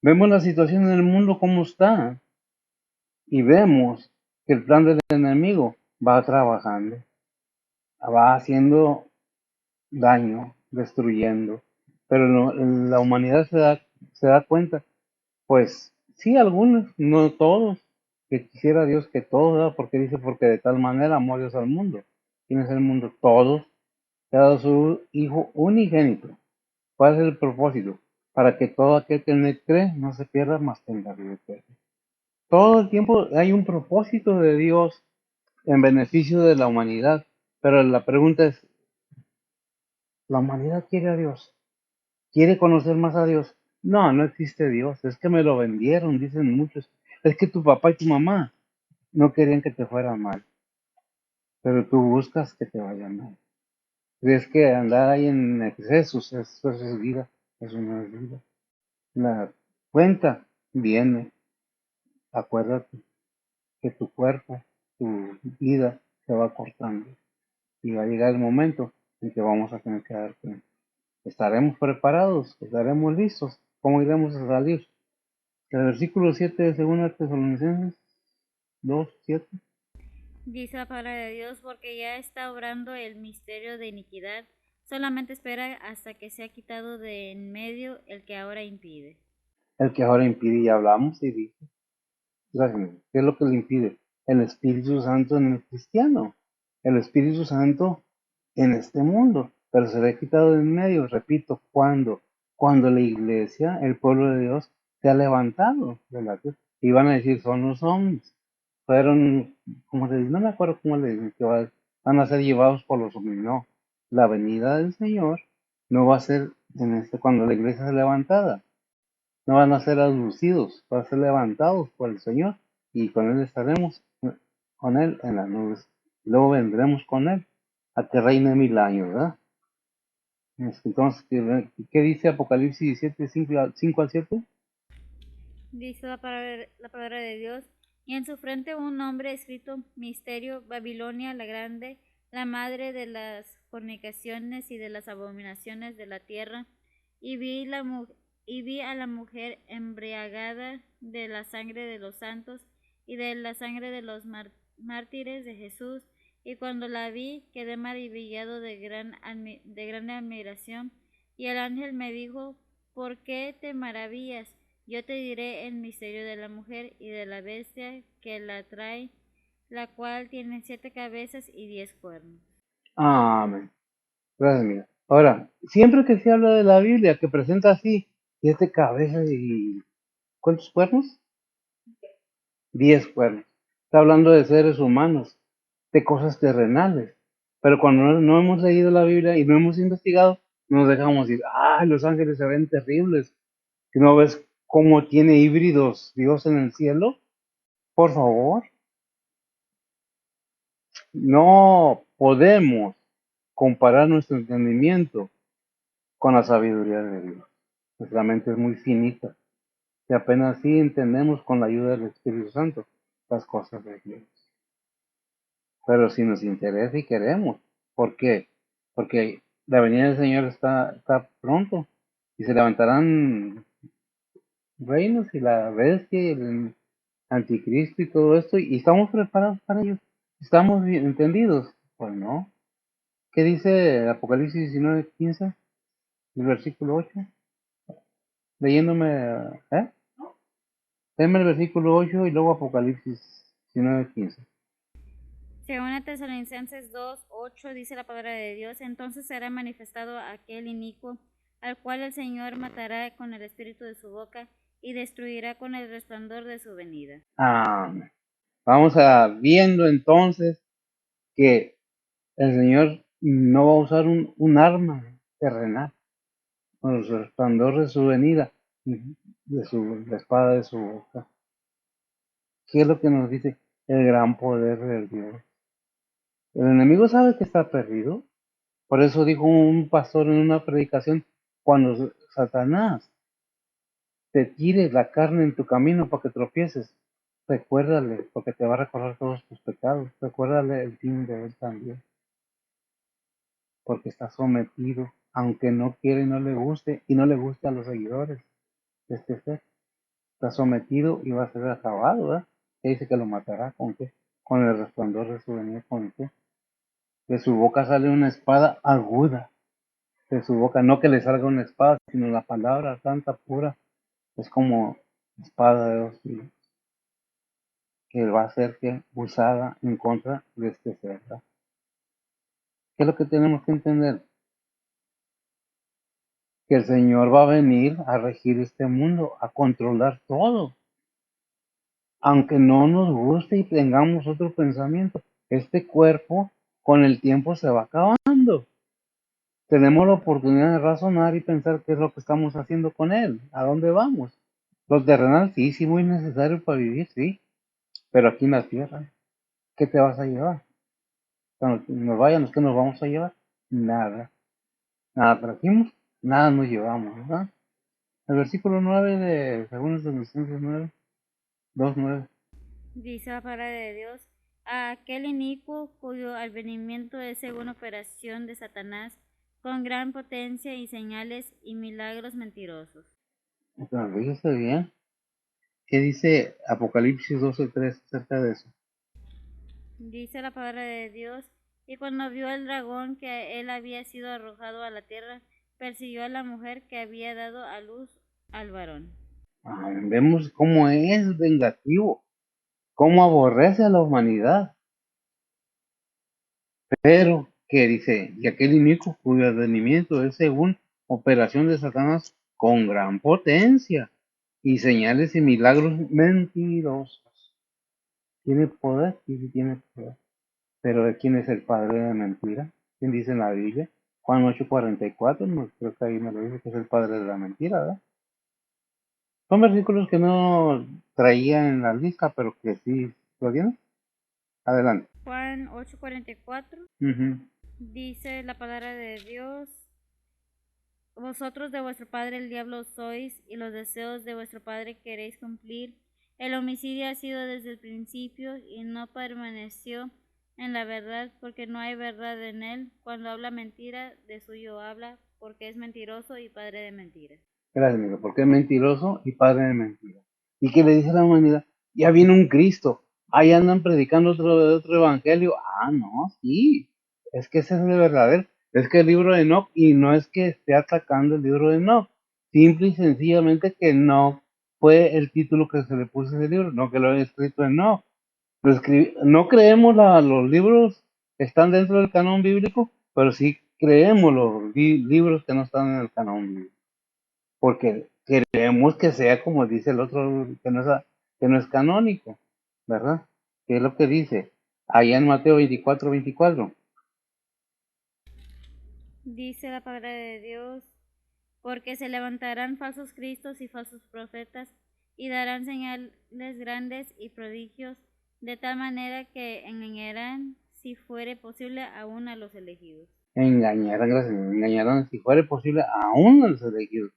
Speaker 1: Vemos la situación en el mundo como está y vemos que el plan del enemigo va trabajando, va haciendo daño, destruyendo, pero la humanidad se da cuenta, pues sí, algunos, no todos, que quisiera Dios que todos, ¿verdad? Porque dice, porque de tal manera amó Dios al mundo. ¿Quién es el mundo? Todos, que ha dado su Hijo unigénito. ¿Cuál es el propósito? Para que todo aquel que en él cree no se pierda, mas tenga vida eterna. Todo el tiempo hay un propósito de Dios en beneficio de la humanidad, pero la pregunta es, ¿la humanidad quiere a Dios? ¿Quiere conocer más a Dios? No, no existe Dios, es que me lo vendieron, dicen muchos. Es que tu papá y tu mamá no querían que te fuera mal. pero tú buscas que te vaya mal. Crees que andar ahí en excesos, eso es vida, eso no es vida. La cuenta viene, acuérdate que tu cuerpo, tu vida se va cortando y va a llegar el momento en que vamos a tener que dar cuenta. ¿Estaremos preparados? ¿Estaremos listos? ¿Cómo iremos a salir? El versículo 7 de 2 Tesalonicenses 2:7.
Speaker 2: Dice la palabra de Dios, porque ya está obrando el misterio de iniquidad, solamente espera hasta que sea quitado de en medio el que ahora impide.
Speaker 1: El que ahora impide, y hablamos y dice, gracias, ¿qué es lo que le impide? El Espíritu Santo en el cristiano, el Espíritu Santo en este mundo, pero se ve quitado de en medio, repito, cuando la iglesia, el pueblo de Dios, se ha levantado de la tierra. Y van a decir, son los hombres, fueron, como le dicen, no me acuerdo cómo le dicen, que van a ser llevados por los hombres. No, la venida del Señor no va a ser cuando la iglesia sea levantada, no van a ser aducidos, van a ser levantados por el Señor y con Él estaremos, con Él en las nubes. Luego vendremos con Él a que reine 1000 años, ¿verdad? Entonces, ¿qué dice Apocalipsis 17, 5 al 7?
Speaker 2: Dice la palabra de Dios, y en su frente un nombre escrito, Misterio, Babilonia la grande, la madre de las fornicaciones y de las abominaciones de la tierra, y vi a la mujer embriagada de la sangre de los santos y de la sangre de los mártires de Jesús, y cuando la vi quedé maravillado de gran admiración, y el ángel me dijo, ¿por qué te maravillas? Yo te diré el misterio de la mujer y de la bestia que la trae, la cual tiene 7 cabezas y 10 cuernos.
Speaker 1: Amén. Gracias, mía. Ahora, siempre que se habla de la Biblia, que presenta así, 7 cabezas y ¿cuántos cuernos? 10 cuernos. Está hablando de seres humanos, de cosas terrenales. Pero cuando no hemos leído la Biblia y no hemos investigado, nos dejamos decir, ¡ay, los ángeles se ven terribles! ¿Que no ves cómo tiene híbridos Dios en el cielo? Por favor, no podemos comparar nuestro entendimiento con la sabiduría de Dios. Nuestra mente es muy finita y apenas así entendemos con la ayuda del Espíritu Santo las cosas de Dios. Pero si nos interesa y queremos, ¿por qué? Porque la venida del Señor está pronto y se levantarán reinos y la bestia y el anticristo y todo esto y estamos preparados para ello. ¿Estamos bien entendidos? Pues no. ¿Qué dice Apocalipsis 19:15? El versículo 8. Leyéndome, ¿eh? Léeme el versículo 8 y luego Apocalipsis 19:15.
Speaker 2: Según a Tesalonicenses 2:8 dice la palabra de Dios, entonces será manifestado aquel inicuo, al cual el Señor matará con el espíritu de su boca y destruirá con el resplandor de su venida.
Speaker 1: Amén. Vamos a viendo entonces que el Señor no va a usar un arma terrenal con el resplandor de su venida, la espada de su boca. ¿Qué es lo que nos dice? El gran poder de Dios. El enemigo sabe que está perdido. Por eso dijo un pastor en una predicación, cuando Satanás te tire la carne en tu camino para que tropieces, recuérdale, porque te va a recordar todos tus pecados. Recuérdale el fin de él también, porque está sometido, aunque no quiere y no le guste, y no le guste a los seguidores de este ser. Está sometido y va a ser acabado, ¿verdad? Que dice que lo matará, ¿con qué? Con el resplandor de su venida, ¿con qué? De su boca sale una espada aguda, de su boca, no que le salga una espada, sino la palabra santa, pura, es como espada de dos filos, que va a ser que usada en contra de este ser, ¿verdad? ¿Qué es lo que tenemos que entender? Que el Señor va a venir a regir este mundo, a controlar todo. Aunque no nos guste y tengamos otro pensamiento, este cuerpo con el tiempo se va acabando. Tenemos la oportunidad de razonar y pensar qué es lo que estamos haciendo con él, a dónde vamos. Lo terrenal sí, sí, muy necesario para vivir, sí, pero aquí en la tierra, ¿qué te vas a llevar? Cuando nos vayan, ¿qué nos vamos a llevar? Nada. Nada trajimos, nada nos llevamos, ¿verdad? El versículo 9 de 2 9, 2:9.
Speaker 2: Dice la palabra de Dios, a aquel inicuo cuyo advenimiento es según operación de Satanás, con gran potencia y señales y milagros mentirosos.
Speaker 1: Entonces, fíjese bien, ¿qué dice Apocalipsis 12:3 acerca de eso?
Speaker 2: Dice la palabra de Dios, y cuando vio el dragón que él había sido arrojado a la tierra, persiguió a la mujer que había dado a luz al varón.
Speaker 1: Vemos cómo es vengativo, cómo aborrece a la humanidad, pero que dice, y aquel inicuo cuyo advenimiento es según operación de Satanás con gran potencia y señales y milagros mentirosos. Tiene poder, y sí tiene poder. Pero ¿de quién es el padre de mentira? ¿Quién dice en la Biblia? Juan 8:44, no, creo que ahí me lo dice que es el padre de la mentira, ¿verdad? Son versículos que no traía en la lista, pero que sí, ¿lo tienes? Adelante.
Speaker 2: Juan 8:44
Speaker 1: Ujú.
Speaker 2: dice la palabra de Dios, vosotros de vuestro padre el diablo sois, y los deseos de vuestro padre queréis cumplir. El homicidio ha sido desde el principio y no permaneció en la verdad, porque no hay verdad en él. Cuando habla mentira, de suyo habla, porque es mentiroso y padre de mentiras.
Speaker 1: Gracias, amigo, porque es mentiroso y padre de mentira. ¿Y qué le dice a la humanidad? Ya viene un Cristo. Ahí andan predicando otro evangelio. Ah, no, sí. Es que ese es el verdadero. Es que el libro de Enoch, y no es que esté atacando el libro de Enoch, simple y sencillamente que no fue el título que se le puso a ese libro, no que lo haya escrito Enoch. No creemos los libros que están dentro del canon bíblico, pero sí creemos los libros que no están en el canon bíblico porque queremos que sea como dice el otro, que no es canónico, ¿verdad? ¿Qué es lo que dice? Allá en Mateo 24:24.
Speaker 2: Dice la palabra de Dios, porque se levantarán falsos cristos y falsos profetas, y darán señales grandes y prodigios, de tal manera que engañarán, si fuere posible, aún a los elegidos.
Speaker 1: Engañarán, si fuere posible, aún a los elegidos,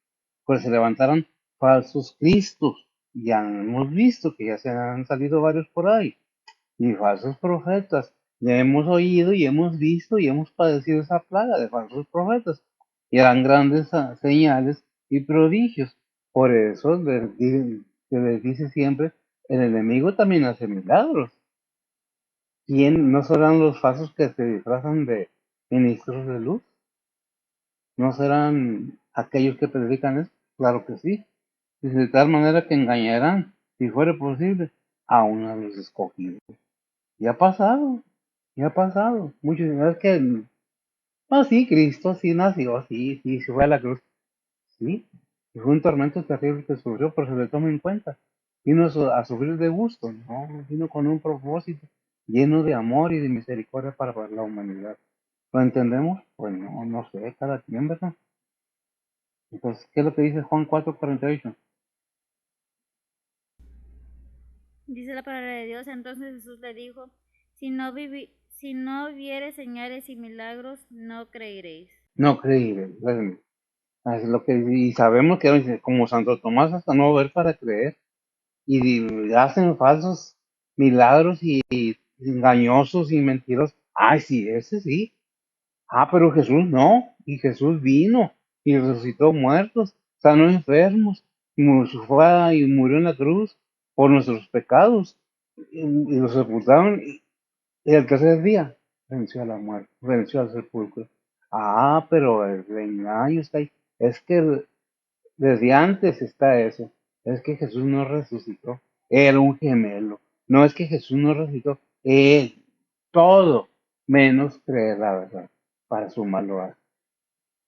Speaker 1: pues se levantarán falsos cristos. Ya hemos visto que ya se han salido varios por ahí, y falsos profetas. Ya hemos oído y hemos visto y hemos padecido esa plaga de falsos profetas. Y harán grandes señales y prodigios. Por eso se les dice siempre, el enemigo también hace milagros. ¿Quién no serán los falsos que se disfrazan de ministros de luz? ¿No serán aquellos que predican eso? Claro que sí. Y de tal manera que engañarán, si fuera posible, aún a los escogidos. Ya ha pasado. Ya ha pasado. Muchos es que, sí, Cristo sí nació, sí, sí, sí fue a la cruz, sí. Y fue un tormento terrible que sufrió, pero se le toma en cuenta. Vino a sufrir de gusto, no, vino con un propósito lleno de amor y de misericordia para la humanidad. ¿Lo entendemos? Pues no, no sé, cada quien, ¿verdad? Entonces, ¿qué es lo que dice Juan 4:48?
Speaker 2: Dice la palabra de Dios, entonces Jesús le dijo, si no viere señales y milagros, no creeréis.
Speaker 1: No creíble, es lo que y sabemos que dice, como Santo Tomás hasta no ver para creer. Y hacen falsos milagros y engañosos y mentirosos. Ay, sí, ese sí. Ah, pero Jesús no. Y Jesús vino y resucitó muertos, sanó enfermos, fue y murió en la cruz por nuestros pecados. Y los sepultaron y el tercer día venció a la muerte, venció al sepulcro. Ah, pero el engaño está ahí. Es que desde antes está eso. Es que Jesús no resucitó. Era un gemelo. No es que Jesús no resucitó. Él, todo, menos creer la verdad. Para su mal lo hacen.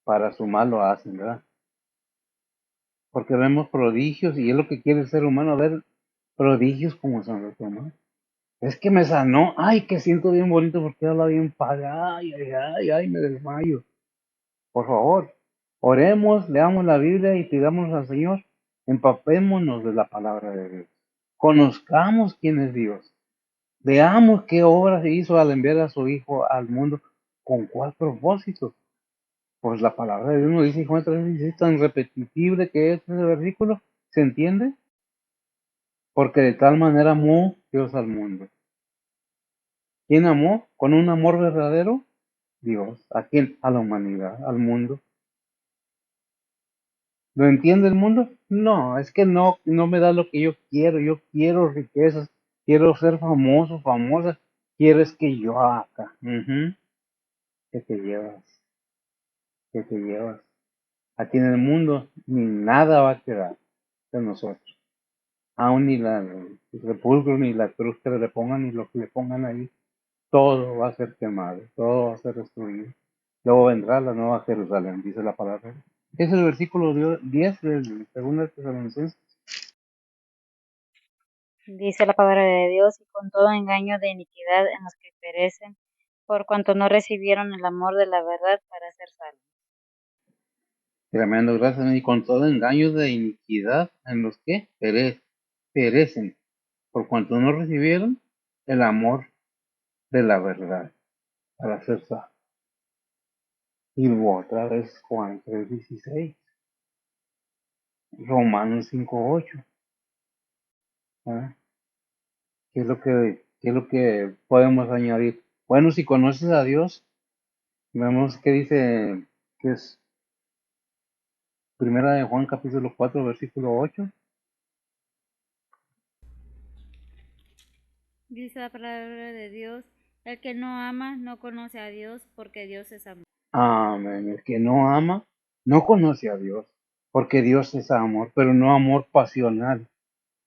Speaker 1: Para su mal lo hacen, ¿verdad? Porque vemos prodigios y es lo que quiere el ser humano, ver prodigios como Santo Tomás. Es que me sanó. Ay, que siento bien bonito porque habla bien padre. Ay, ay, ay, ay, me desmayo. Por favor, oremos, leamos la Biblia y pidamos al Señor, empapémonos de la palabra de Dios. Conozcamos quién es Dios. Veamos qué obra se hizo al enviar a su Hijo al mundo. ¿Con cuál propósito? Pues la palabra de Dios nos dice en Juan 3:16, tan repetitible que es ese versículo. ¿Se entiende? Porque de tal manera amó Dios al mundo. ¿Quién amó? ¿Con un amor verdadero? Dios. ¿A quién? A la humanidad, al mundo. ¿Lo entiende el mundo? No, es que no me da lo que yo quiero. Yo quiero riquezas, quiero ser famoso, famosa. Quiero es que yo haga. Ujú. ¿Qué te llevas? ¿Qué te llevas? Aquí en el mundo ni nada va a quedar de nosotros. Aún ni el sepulcro, ni la cruz que le pongan, ni lo que le pongan ahí. Todo va a ser quemado, todo va a ser destruido. Luego vendrá la nueva Jerusalén, dice la palabra. Es el versículo 10 del segundo de Tesalonicenses.
Speaker 2: Dice la palabra de Dios, y con todo engaño de iniquidad en los que perecen, por cuanto no recibieron el amor de la verdad para ser salvos.
Speaker 1: Tremendo, gracias. Y con todo engaño de iniquidad en los que perecen, por cuanto no recibieron el amor de la verdad para ser salvos. Y otra vez Juan 3:16, Romanos 5:8. ¿Ah? ¿Qué es lo que podemos añadir? Bueno, si conoces a Dios, vemos que dice que es Primera de Juan capítulo 4 versículo 8.
Speaker 2: Dice la palabra de Dios, el que no ama no conoce a Dios, porque Dios es amor.
Speaker 1: Amén. El que no ama no conoce a Dios, porque Dios es amor, pero no amor pasional,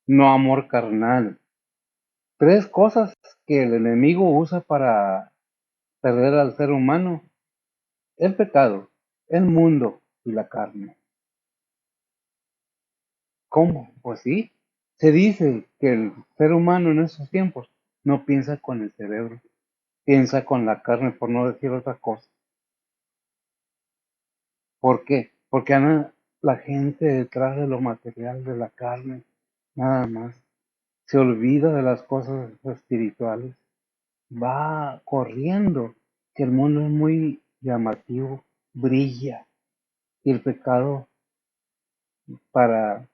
Speaker 1: no amor carnal. Tres cosas que el enemigo usa para perder al ser humano: el pecado, el mundo y la carne. ¿Cómo? Pues sí, se dice que el ser humano en estos tiempos no piensa con el cerebro, piensa con la carne, por no decir otra cosa. ¿Por qué? Porque anda la gente detrás de lo material, de la carne, nada más. Se olvida de las cosas espirituales. Va corriendo, que el mundo es muy llamativo, brilla. Y el pecado, para,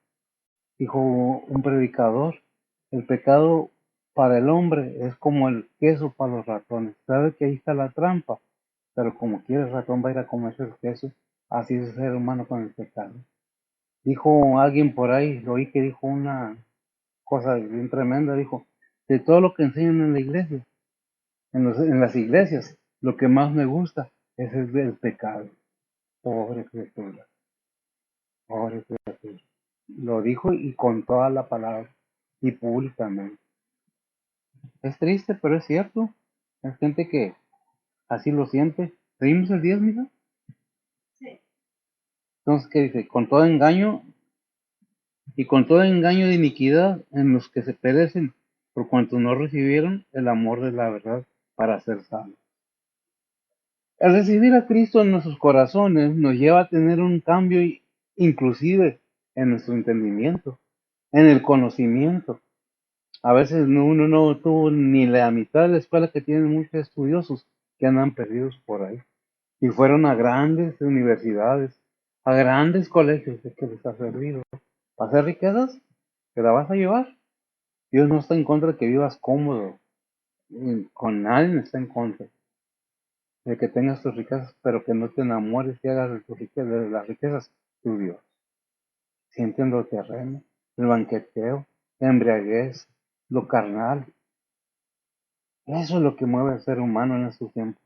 Speaker 1: dijo un predicador, el pecado para el hombre es como el queso para los ratones. Sabe que ahí está la trampa, pero como quiere el ratón va a ir a comerse el queso. Así es el ser humano con el pecado. Dijo alguien por ahí, lo oí que dijo una cosa bien tremenda, dijo, de todo lo que enseñan en la iglesia, en las iglesias, lo que más me gusta es el pecado. Pobre criatura, pobre criatura. Lo dijo y con toda la palabra y públicamente. Es triste, pero es cierto. Hay gente que así lo siente. ¿Pedimos el 10, mija? Entonces, ¿qué dice? Con todo engaño y con todo engaño de iniquidad en los que se perecen, por cuanto no recibieron el amor de la verdad para ser salvos. El recibir a Cristo en nuestros corazones nos lleva a tener un cambio inclusive en nuestro entendimiento, en el conocimiento. A veces uno no tuvo ni la mitad de la escuela que tienen muchos estudiosos que andan perdidos por ahí. Y fueron a grandes universidades, a grandes colegios de que les ha servido. ¿Para hacer riquezas? ¿Te la vas a llevar? Dios no está en contra de que vivas cómodo. Con nadie está en contra de que tengas tus riquezas, pero que no te enamores y hagas de las riquezas tu Dios. Sienten lo terreno, el banqueteo, la embriaguez, lo carnal. Eso es lo que mueve al ser humano en estos tiempos.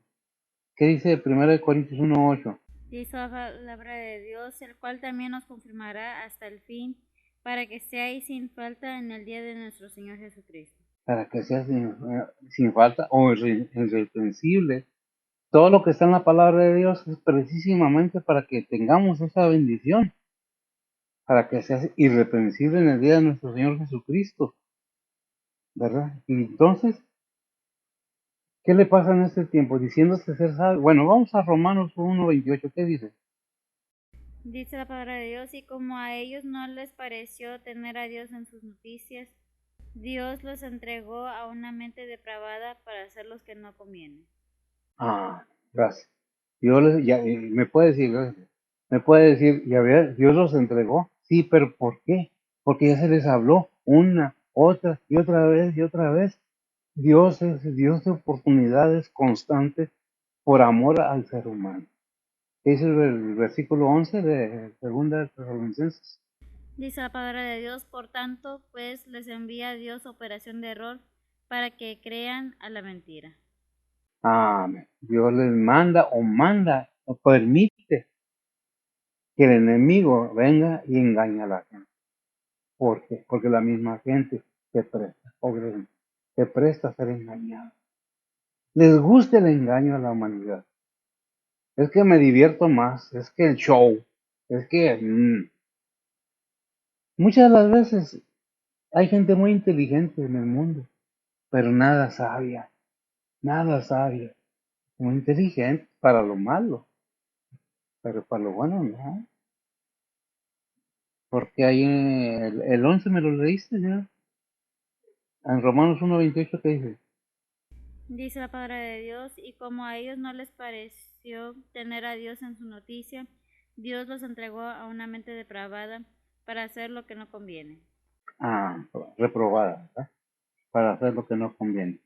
Speaker 1: ¿Qué dice 1 Corintios 1:8?
Speaker 2: Dice la palabra de Dios, el cual también nos confirmará hasta el fin, para que seáis sin falta en el día de nuestro Señor Jesucristo.
Speaker 1: Para que seas sin falta o irreprensible. Todo lo que está en la palabra de Dios es precisamente para que tengamos esa bendición, para que seas irreprensible en el día de nuestro Señor Jesucristo, ¿verdad? Y entonces, ¿qué le pasa en este tiempo? Diciéndose ser sabio. Bueno, vamos a Romanos 1:28, ¿qué dice?
Speaker 2: Dice la palabra de Dios, y como a ellos no les pareció tener a Dios en sus noticias, Dios los entregó a una mente depravada para hacer lo que no conviene.
Speaker 1: Gracias. Me puede decir, gracias. Me puede decir, ya ver, Dios los entregó. Sí, pero ¿por qué? Porque ya se les habló una, otra y otra vez y otra vez. Dios es Dios de oportunidades constantes por amor al ser humano. Es el versículo 11 de Segunda de Tesalonicenses.
Speaker 2: Dice la palabra de Dios, por tanto, pues les envía a Dios operación de error para que crean a la mentira.
Speaker 1: Amén. Dios les manda o permite que el enemigo venga y engañe a la gente. ¿Por qué? Porque la misma gente se presta, pobre gente, se presta a ser engañada. Les gusta el engaño a la humanidad. Es que me divierto más, es que el show, es que muchas de las veces hay gente muy inteligente en el mundo, pero nada sabia, muy inteligente para lo malo, pero para lo bueno no. Porque ahí el 11 me lo leíste ya, en Romanos 1:28 que dice,
Speaker 2: Dice la palabra de Dios, y como a ellos no les pareció tener a Dios en su noticia, Dios los entregó a una mente depravada para hacer lo que no conviene.
Speaker 1: ah, reprobada, ¿verdad? Para hacer lo que no conviene.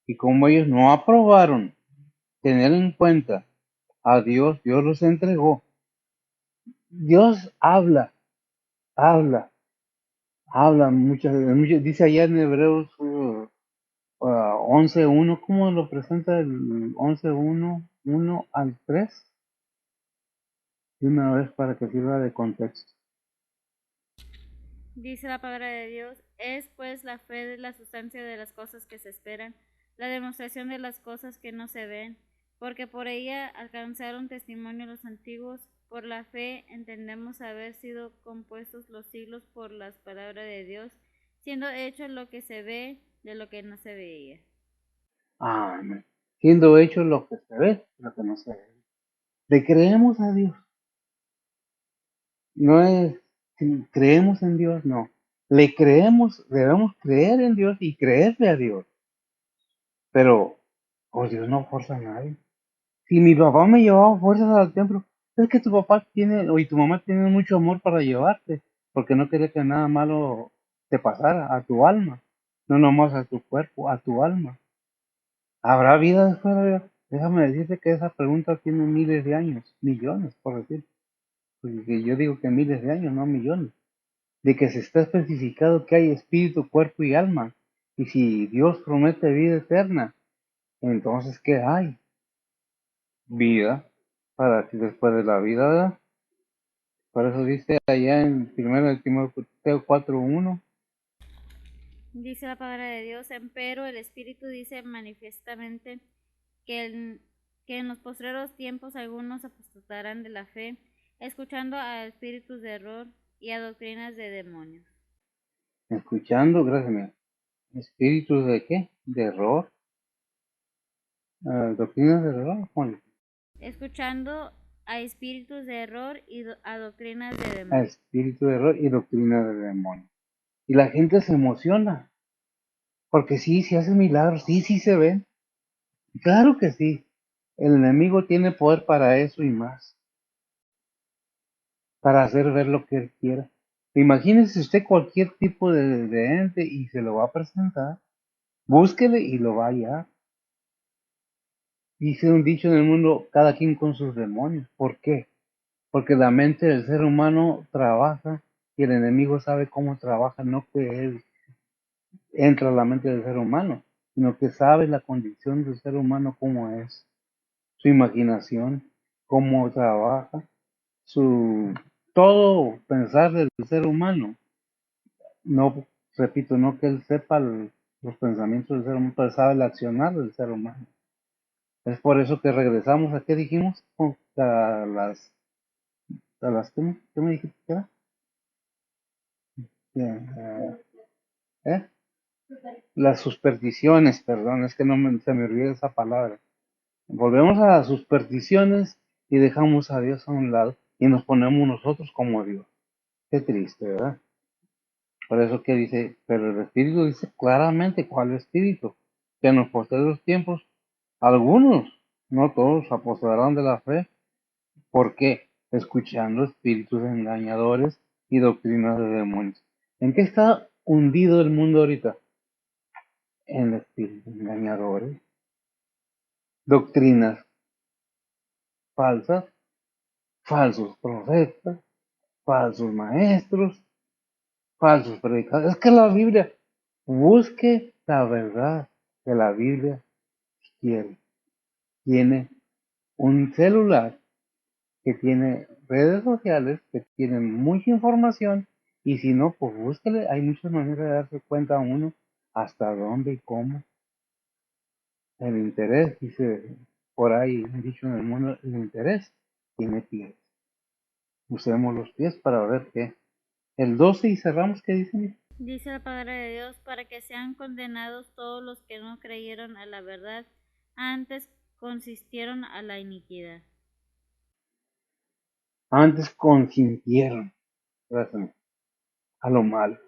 Speaker 1: Y como ellos no aprobaron tener en cuenta a Dios, Dios los entregó. Dios habla, habla muchas, dice allá en Hebreos 11:1, ¿cómo lo presenta el 11:1 al 3? De una vez para que sirva de contexto.
Speaker 2: Dice la palabra de Dios, es pues la fe de la sustancia de las cosas que se esperan, la demostración de las cosas que no se ven, porque por ella alcanzaron testimonio los antiguos. Por la fe entendemos haber sido compuestos los siglos por las palabras de Dios, siendo hecho lo que se ve de lo que no se veía.
Speaker 1: Amén. Siendo hecho lo que se ve, lo que no se ve. Le creemos a Dios. No es si creemos en Dios, no. Le creemos, debemos creer en Dios y creerle a Dios. Pero, pues Dios no fuerza a nadie. Si mi papá me llevaba fuerzas al templo, es que tu papá tiene, o y tu mamá tiene mucho amor para llevarte, porque no quería que nada malo te pasara a tu alma, no nomás a tu cuerpo, a tu alma. ¿Habrá vida después de la vida? Déjame decirte que esa pregunta tiene miles de años, millones, por decir. Porque yo digo que miles de años, no millones. De que se está especificado que hay espíritu, cuerpo y alma. Y si Dios promete vida eterna, entonces ¿qué hay? Vida para ti después de la vida, ¿verdad? Por eso dice allá en 1 Timoteo 4:1.
Speaker 2: Dice la palabra de Dios, empero el Espíritu dice manifiestamente que en los postreros tiempos algunos apostatarán de la fe, escuchando a espíritus de error y a doctrinas de demonios.
Speaker 1: Escuchando, gracias mío. ¿Espíritus de qué? De error. Doctrinas de error, Juan.
Speaker 2: Escuchando a espíritus de error y a doctrinas de
Speaker 1: A
Speaker 2: demonios.
Speaker 1: espíritu de error y doctrina de demonio. Y la gente se emociona. Porque sí, se hacen milagros, sí, sí se ven. Claro que sí. El enemigo tiene poder para eso y más. Para hacer ver lo que él quiera. Imagínese usted cualquier tipo de ente y se lo va a presentar. Búsquele y lo va a hallar. Dice un dicho en el mundo, cada quien con sus demonios. ¿Por qué? Porque la mente del ser humano trabaja y el enemigo sabe cómo trabaja, no que él entra a la mente del ser humano, sino que sabe la condición del ser humano cómo es, su imaginación, cómo trabaja, su todo pensar del ser humano. No, repito, no que él sepa los pensamientos del ser humano, pero sabe el accionar del ser humano. Es por eso que regresamos a qué dijimos, a ¿qué me dijiste que era? Eh, ¿eh? Las supersticiones, perdón, es que se me olvida esa palabra. Volvemos a las supersticiones y dejamos a Dios a un lado y nos ponemos nosotros como Dios. Qué triste, ¿verdad? Por eso que dice, pero el Espíritu dice claramente cuál Espíritu, que en los posteriores tiempos algunos, no todos, apostatarán de la fe. ¿Por qué? Escuchando espíritus engañadores y doctrinas de demonios. ¿En qué está hundido el mundo ahorita? En espíritus engañadores, doctrinas falsas, falsos profetas, falsos maestros, falsos predicadores. Es que la Biblia, busque la verdad de la Biblia si quiere. Tiene un celular que tiene redes sociales, que tienen mucha información, y si no, pues búsquele, hay muchas maneras de darse cuenta a uno hasta dónde y cómo. El interés, dice por ahí un dicho en el mundo, el interés tiene pies. Usemos los pies para ver qué. El 12 y cerramos, ¿qué dicen?
Speaker 2: Dice la palabra de Dios, para que sean condenados todos los que no creyeron a la verdad, antes consistieron a la iniquidad.
Speaker 1: Antes consintieron, gracias, a lo malo.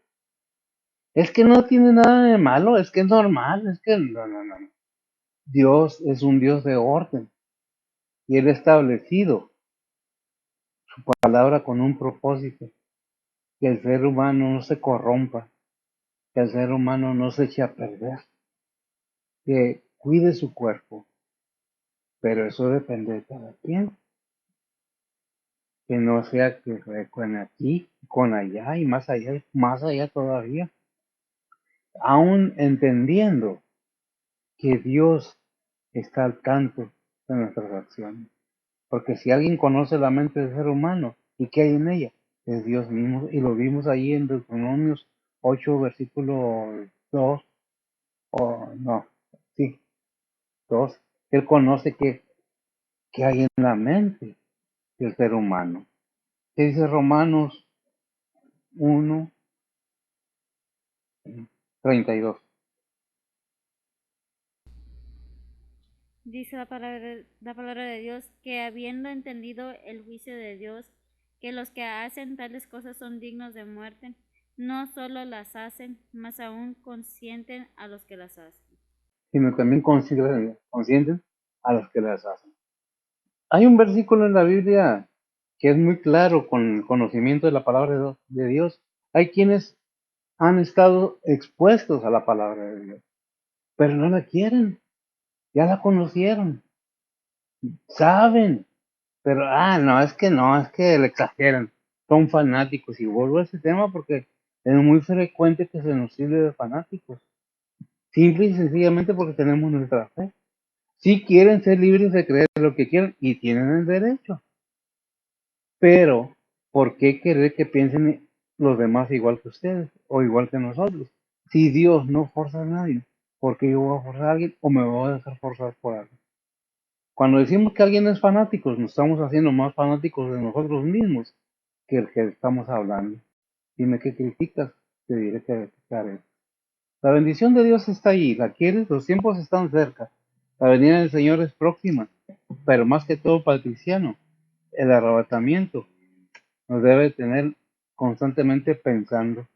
Speaker 1: Es que no tiene nada de malo, es que es normal, es que no. Dios es un Dios de orden y Él ha establecido palabra con un propósito, que el ser humano no se corrompa, que el ser humano no se eche a perder, que cuide su cuerpo, pero eso depende de cada quien, que no sea que con aquí, con allá y más allá todavía, aún entendiendo que Dios está al tanto de nuestras acciones. Porque si alguien conoce la mente del ser humano y qué hay en ella, es Dios mismo. Y lo vimos ahí en Deuteronomios 8, versículo 2, o no, sí, 2. Él conoce qué hay en la mente del ser humano. ¿Qué dice Romanos 1, 32?
Speaker 2: Dice la palabra de Dios que habiendo entendido el juicio de Dios, que los que hacen tales cosas son dignos de muerte, no solo las hacen, mas aún consienten a los que las hacen.
Speaker 1: Sino también conscientes a los que las hacen. Hay un versículo en la Biblia que es muy claro con el conocimiento de la palabra de Dios. Hay quienes han estado expuestos a la palabra de Dios, pero no la quieren, ya la conocieron, saben, pero no, es que le exageran, son fanáticos, y vuelvo a ese tema porque es muy frecuente que se nos sirve de fanáticos, simple y sencillamente porque tenemos nuestra fe. Si quieren ser libres de creer lo que quieran y tienen el derecho, pero ¿por qué querer que piensen los demás igual que ustedes o igual que nosotros? Si Dios no forza a nadie, ¿por qué yo voy a forzar a alguien o me voy a dejar forzar por alguien? Cuando decimos que alguien es fanático, nos estamos haciendo más fanáticos de nosotros mismos que el que estamos hablando. Dime qué criticas, te diré que criticaré. La bendición de Dios está ahí, ¿la quieres? Los tiempos están cerca. La venida del Señor es próxima, pero más que todo para el cristiano, el arrebatamiento nos debe tener constantemente pensando.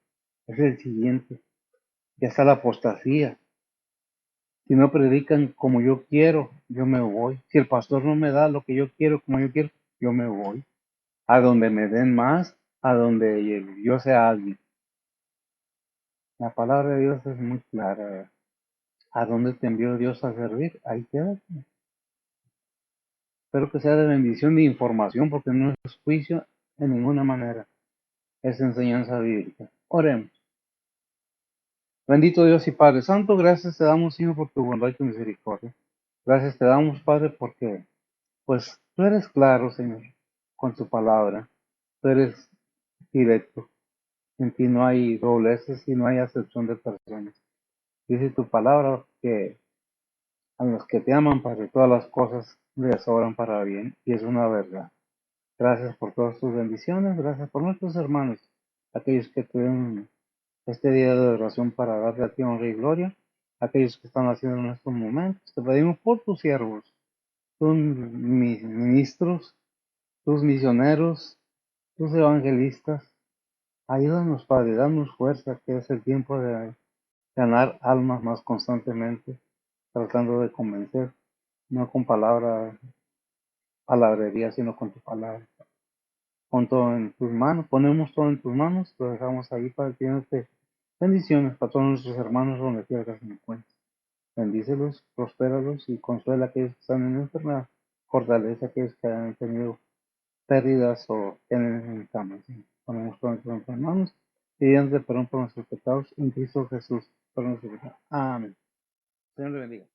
Speaker 1: Es el siguiente. Ya está la apostasía. Si no predican como yo quiero, yo me voy. Si el pastor no me da lo que yo quiero, como yo quiero, yo me voy. A donde me den más, a donde yo sea alguien. La palabra de Dios es muy clara. ¿A dónde te envió Dios a servir? Ahí quédate. Espero que sea de bendición de información, porque no es juicio en ninguna manera. Es enseñanza bíblica. Oremos. Bendito Dios y Padre Santo, gracias te damos, Señor, por tu bondad y tu misericordia. Gracias te damos, Padre, porque pues tú eres claro, Señor, con tu palabra. Tú eres directo. En ti no hay dobleces y no hay acepción de personas. Dice tu palabra que a los que te aman, Padre, todas las cosas les obran para bien. Y es una verdad. Gracias por todas tus bendiciones. Gracias por nuestros hermanos, aquellos que tuvieron este día de oración para darle a ti honra y gloria. Aquellos que están haciendo en estos momentos. Te pedimos por tus siervos, tus ministros, tus misioneros, tus evangelistas, Ayúdanos, Padre, danos fuerza, que es el tiempo de ganar almas más constantemente, tratando de convencer, no con palabrería, sino con tu palabra. Con todo en tus manos, ponemos todo en tus manos, lo dejamos ahí para pidiéndote bendiciones para todos nuestros hermanos donde quiera que se encuentren. Bendícelos, prospéralos y consuela a aquellos que están en enfermedad, fortalece a aquellos que han tenido pérdidas o tienen en camas. ¿Sí? Ponemos todo en tus manos, pidiéndote perdón por nuestros pecados en Cristo Jesús, por nuestros pecados. Amén. Señor le bendiga.